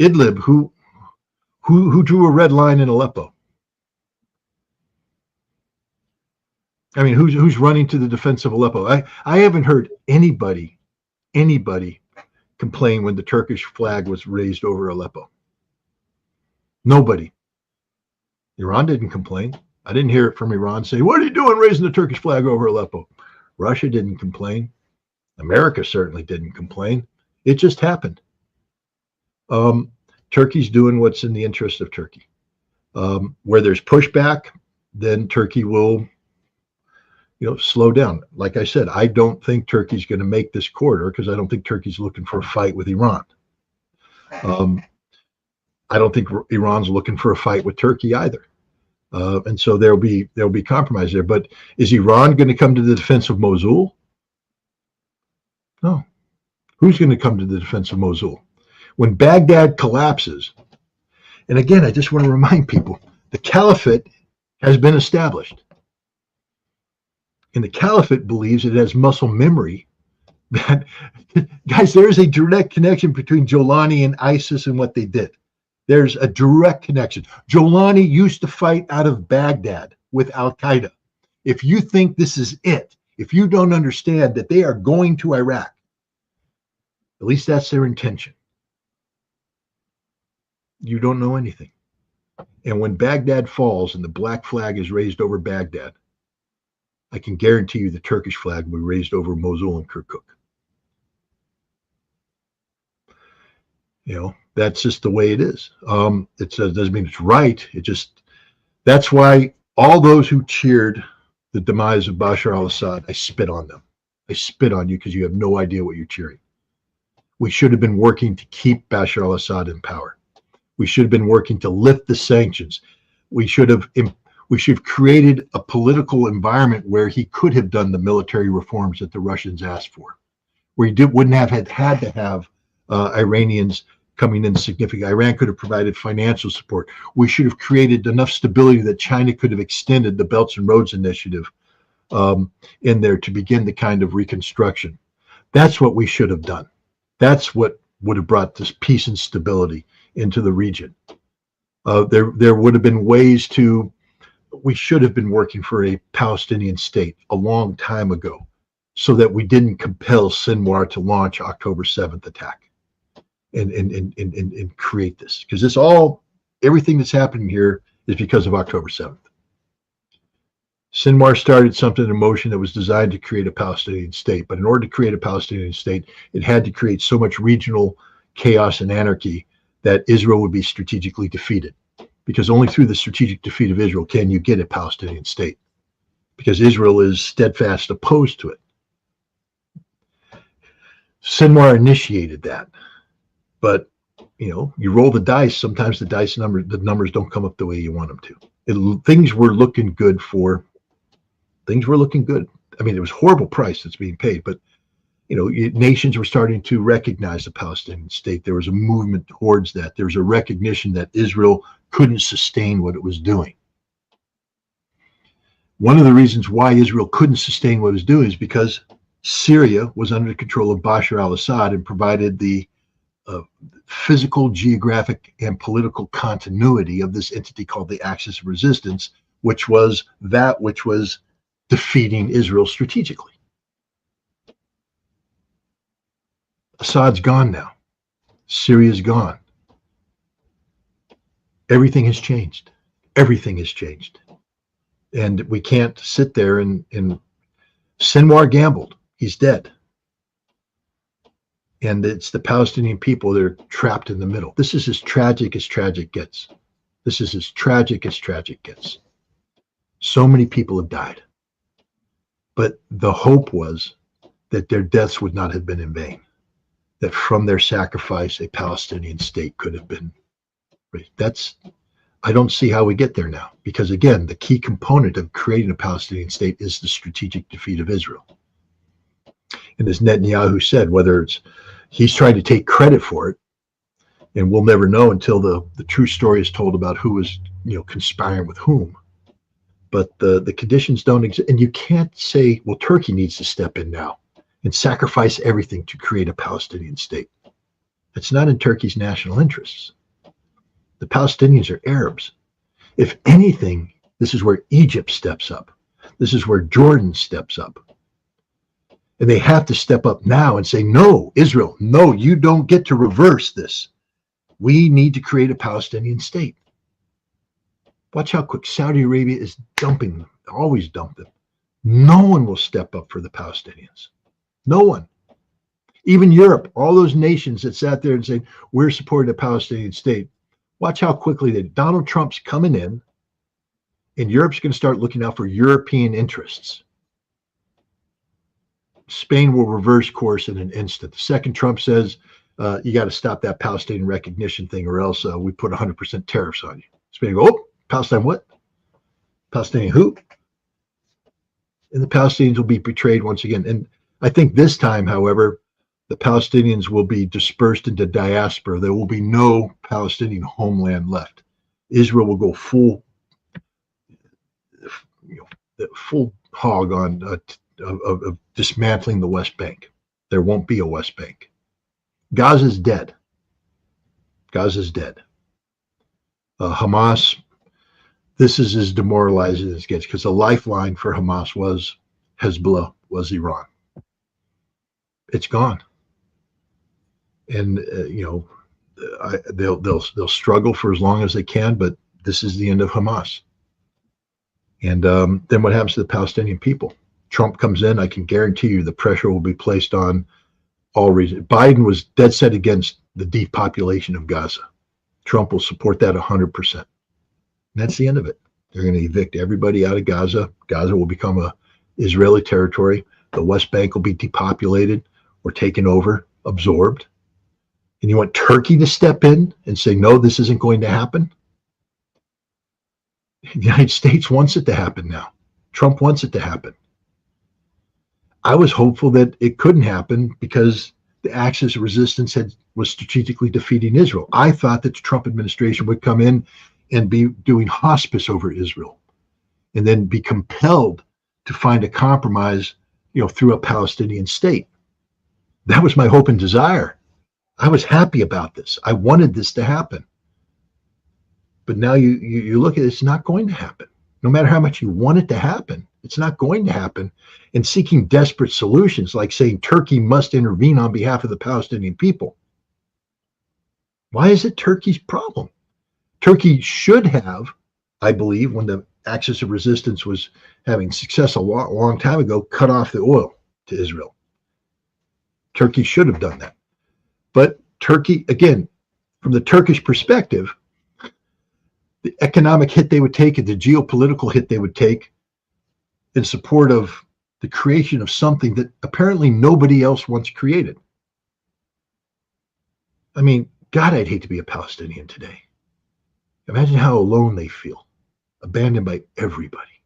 Idlib, who drew a red line in Aleppo? I mean, who's running to the defense of Aleppo? I haven't heard anybody complain when the Turkish flag was raised over Aleppo. Nobody. Iran didn't complain. I didn't hear it from Iran saying, what are you doing raising the Turkish flag over Aleppo? Russia didn't complain. America certainly didn't complain. It just happened. Turkey's doing what's in the interest of Turkey. Where there's pushback, then Turkey will slow down. Like I said, I don't think Turkey's going to make this corridor because I don't think Turkey's looking for a fight with Iran. I don't think Iran's looking for a fight with Turkey either. And so there'll be compromise there. But is Iran going to come to the defense of Mosul? No. Who's going to come to the defense of Mosul? When Baghdad collapses, and again, I just want to remind people, the caliphate has been established. And the caliphate believes it has muscle memory. That, guys, there is a direct connection between Jolani and ISIS and what they did. There's a direct connection. Jolani used to fight out of Baghdad with Al-Qaeda. If you think this is it, if you don't understand that they are going to Iraq, at least that's their intention, you don't know anything. And when Baghdad falls and the black flag is raised over Baghdad, I can guarantee you the Turkish flag will be raised over Mosul and Kirkuk. That's just the way it is. It doesn't mean it's right. That's why all those who cheered the demise of Bashar al-Assad, I spit on them. I spit on you because you have no idea what you're cheering. We should have been working to keep Bashar al-Assad in power. We should have been working to lift the sanctions. We should have created a political environment where he could have done the military reforms that the Russians asked for, where he wouldn't have had to have Iranians coming in significant. Iran could have provided financial support. We should have created enough stability that China could have extended the Belts and Roads Initiative in there to begin the kind of reconstruction. That's what we should have done. That's what would have brought this peace and stability into the region. There would have been ways we should have been working for a Palestinian state a long time ago so that we didn't compel Sinwar to launch October 7th attack and create this. Because everything that's happening here is because of October 7th. Sinwar started something in motion that was designed to create a Palestinian state. But in order to create a Palestinian state, it had to create so much regional chaos and anarchy that Israel would be strategically defeated. Because only through the strategic defeat of Israel can you get a Palestinian state. Because Israel is steadfast opposed to it. Sinwar initiated that. But, you roll the dice, sometimes the numbers don't come up the way you want them to. Things were looking good. I mean, it was a horrible price that's being paid, but nations were starting to recognize the Palestinian state. There was a movement towards that. There was a recognition that Israel couldn't sustain what it was doing. One of the reasons why Israel couldn't sustain what it was doing is because Syria was under the control of Bashar al-Assad and provided the physical, geographic, and political continuity of this entity called the Axis of Resistance, which was defeating Israel strategically. Assad's gone now. Syria's gone. Everything has changed. Everything has changed. And we can't sit there and Sinwar gambled. He's dead. And it's the Palestinian people that are trapped in the middle. This is as tragic gets. This is as tragic gets. So many people have died. But the hope was that their deaths would not have been in vain. That from their sacrifice, a Palestinian state could have been raised. I don't see how we get there now. Because again, the key component of creating a Palestinian state is the strategic defeat of Israel. And as Netanyahu said, he's trying to take credit for it, and we'll never know until the true story is told about who was conspiring with whom. But the conditions don't exist, and you can't say, well, Turkey needs to step in now and sacrifice everything to create a Palestinian state. It's not in Turkey's national interests. The Palestinians are Arabs. If anything, this is where Egypt steps up. This is where Jordan steps up. And they have to step up now and say, no, Israel, no, you don't get to reverse this. We need to create a Palestinian state. Watch how quick Saudi Arabia is dumping them, always dump them. No one will step up for the Palestinians. No one. Even Europe, all those nations that sat there and said, we're supporting a Palestinian state. Watch how quickly Donald Trump's coming in, and Europe's going to start looking out for European interests. Spain will reverse course in an instant. The second Trump says, you got to stop that Palestinian recognition thing, or else we put 100% tariffs on you. Spain will go, oh, Palestine what? Palestinian who? And the Palestinians will be betrayed once again. And I think this time, however, the Palestinians will be dispersed into diaspora. There will be no Palestinian homeland left. Israel will go full hog on of dismantling the West Bank. There won't be a West Bank. Gaza's dead. Gaza's dead. Hamas, this is as demoralizing as it gets, because the lifeline for Hamas was Hezbollah, was Iran. It's gone. And they'll struggle for as long as they can, but this is the end of Hamas. And then what happens to the Palestinian people? Trump comes in, I can guarantee you the pressure will be placed on all regions. Biden was dead set against the depopulation of Gaza. Trump will support that 100%. And that's the end of it. They're going to evict everybody out of Gaza. Gaza will become a Israeli territory. The West Bank will be depopulated or taken over, absorbed. And you want Turkey to step in and say, no, this isn't going to happen? The United States wants it to happen now. Trump wants it to happen. I was hopeful that it couldn't happen because the Axis of Resistance was strategically defeating Israel. I thought that the Trump administration would come in and be doing hospice over Israel and then be compelled to find a compromise, through a Palestinian state. That was my hope and desire. I was happy about this. I wanted this to happen. But now you look at it, it's not going to happen. No matter how much you want it to happen, it's not going to happen. And seeking desperate solutions, like saying Turkey must intervene on behalf of the Palestinian people. Why is it Turkey's problem? Turkey should have, I believe, when the axis of resistance was having success a long time ago, cut off the oil to Israel. Turkey should have done that. But Turkey, again, from the Turkish perspective, the economic hit they would take and the geopolitical hit they would take in support of the creation of something that apparently nobody else wants created. I mean, God, I'd hate to be a Palestinian today. Imagine how alone they feel, abandoned by everybody.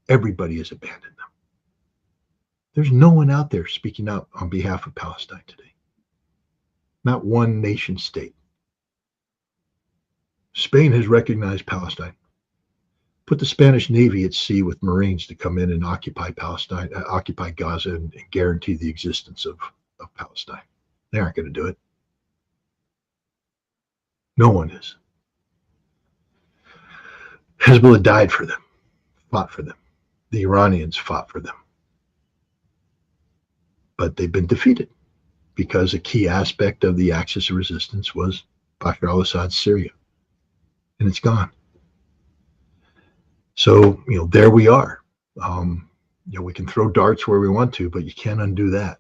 Everybody has abandoned them. There's no one out there speaking out on behalf of Palestine today. Not one nation state. Spain has recognized Palestine. Put the Spanish Navy at sea with Marines to come in and occupy Palestine, occupy Gaza, and guarantee the existence of Palestine. They aren't going to do it. No one is. Hezbollah died for them, fought for them. The Iranians fought for them. But they've been defeated because a key aspect of the axis of resistance was Bashar al-Assad's Syria. And it's gone. So, there we are. We can throw darts where we want to, but you can't undo that.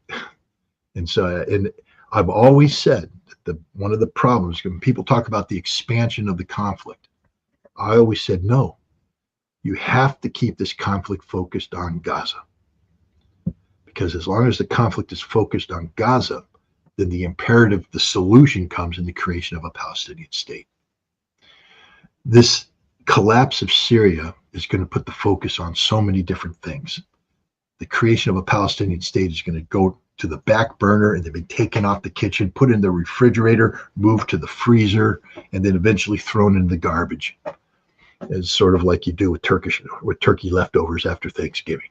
And I've always said that one of the problems, when people talk about the expansion of the conflict, I always said, no, you have to keep this conflict focused on Gaza. Because as long as the conflict is focused on Gaza, then the solution comes in the creation of a Palestinian state. This collapse of Syria is going to put the focus on so many different things. The creation of a Palestinian state is going to go to the back burner, and they've been taken off the kitchen, put in the refrigerator, moved to the freezer, and then eventually thrown in the garbage. It's sort of like you do with turkey leftovers after Thanksgiving.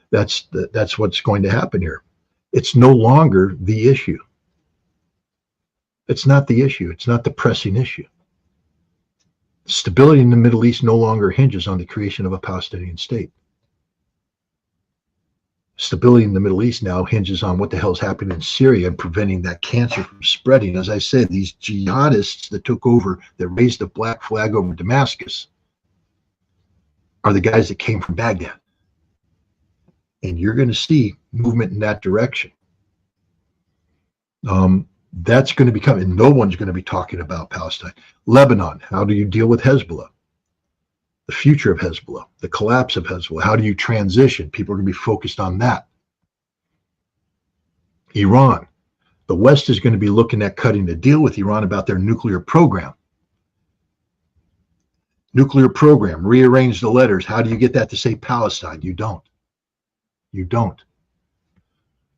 That's what's going to happen here. It's no longer the issue. It's not the issue. It's not the pressing issue. Stability in the Middle East no longer hinges on the creation of a Palestinian state. Stability in the Middle East now hinges on what the hell is happening in Syria and preventing that cancer from spreading. As I said, these jihadists that took over, that raised the black flag over Damascus, are the guys that came from Baghdad. And you're going to see movement in that direction. That's going to become, and no one's going to be talking about Palestine. Lebanon, how do you deal with Hezbollah? The future of Hezbollah, the collapse of Hezbollah. How do you transition? People are going to be focused on that. Iran, the West is going to be looking at cutting a deal with Iran about their nuclear program. Nuclear program, rearrange the letters. How do you get that to say Palestine? You don't. You don't.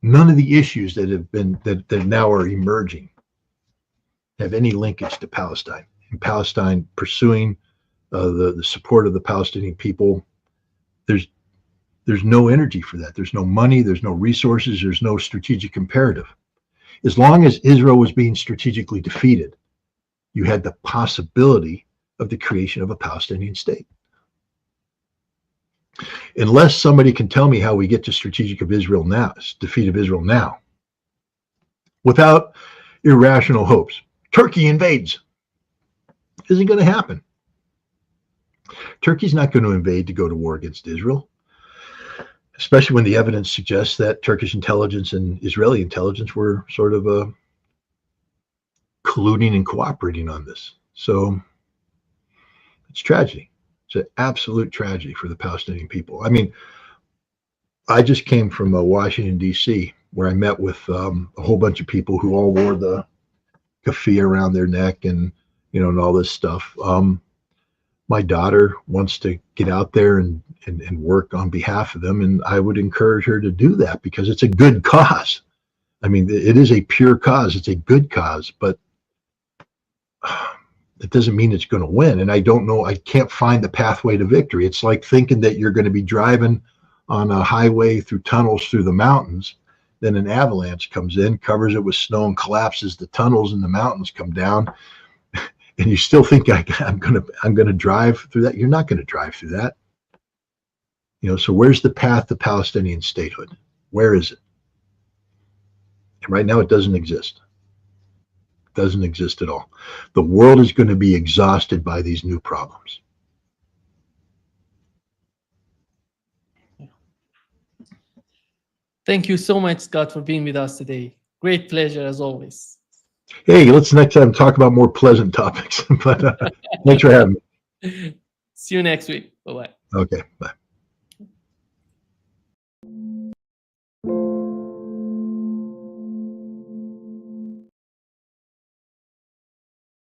None of the issues that now are emerging have any linkage to Palestine. And Palestine pursuing the support of the Palestinian people, there's no energy for that. There's no money, there's no resources, there's no strategic imperative. As long as Israel was being strategically defeated, you had the possibility of the creation of a Palestinian state. Unless somebody can tell me how we get to defeat of Israel now, without irrational hopes. Turkey invades. Isn't going to happen. Turkey's not going to invade to go to war against Israel, especially when the evidence suggests that Turkish intelligence and Israeli intelligence were sort of colluding and cooperating on this. So it's tragedy. It's an absolute tragedy for the Palestinian people. I mean, I just came from Washington, D.C., where I met with a whole bunch of people who all wore the keffiyeh around their neck and all this stuff. My daughter wants to get out there and work on behalf of them, and I would encourage her to do that because it's a good cause. I mean, it is a pure cause. It's a good cause, but it doesn't mean it's going to win. And I don't know, I can't find the pathway to victory. It's like thinking that you're going to be driving on a highway through tunnels through the mountains. Then an avalanche comes in, covers it with snow, and collapses the tunnels, and the mountains come down. And you still think I'm going to drive through that? You're not going to drive through that. So where's the path to Palestinian statehood? Where is it? And right now, it doesn't exist. It doesn't exist at all. The world is going to be exhausted by these new problems. Thank you so much, Scott, for being with us today. Great pleasure as always. Hey, let's next time talk about more pleasant topics. But thanks for having me. See you next week. Bye-bye. Okay, bye.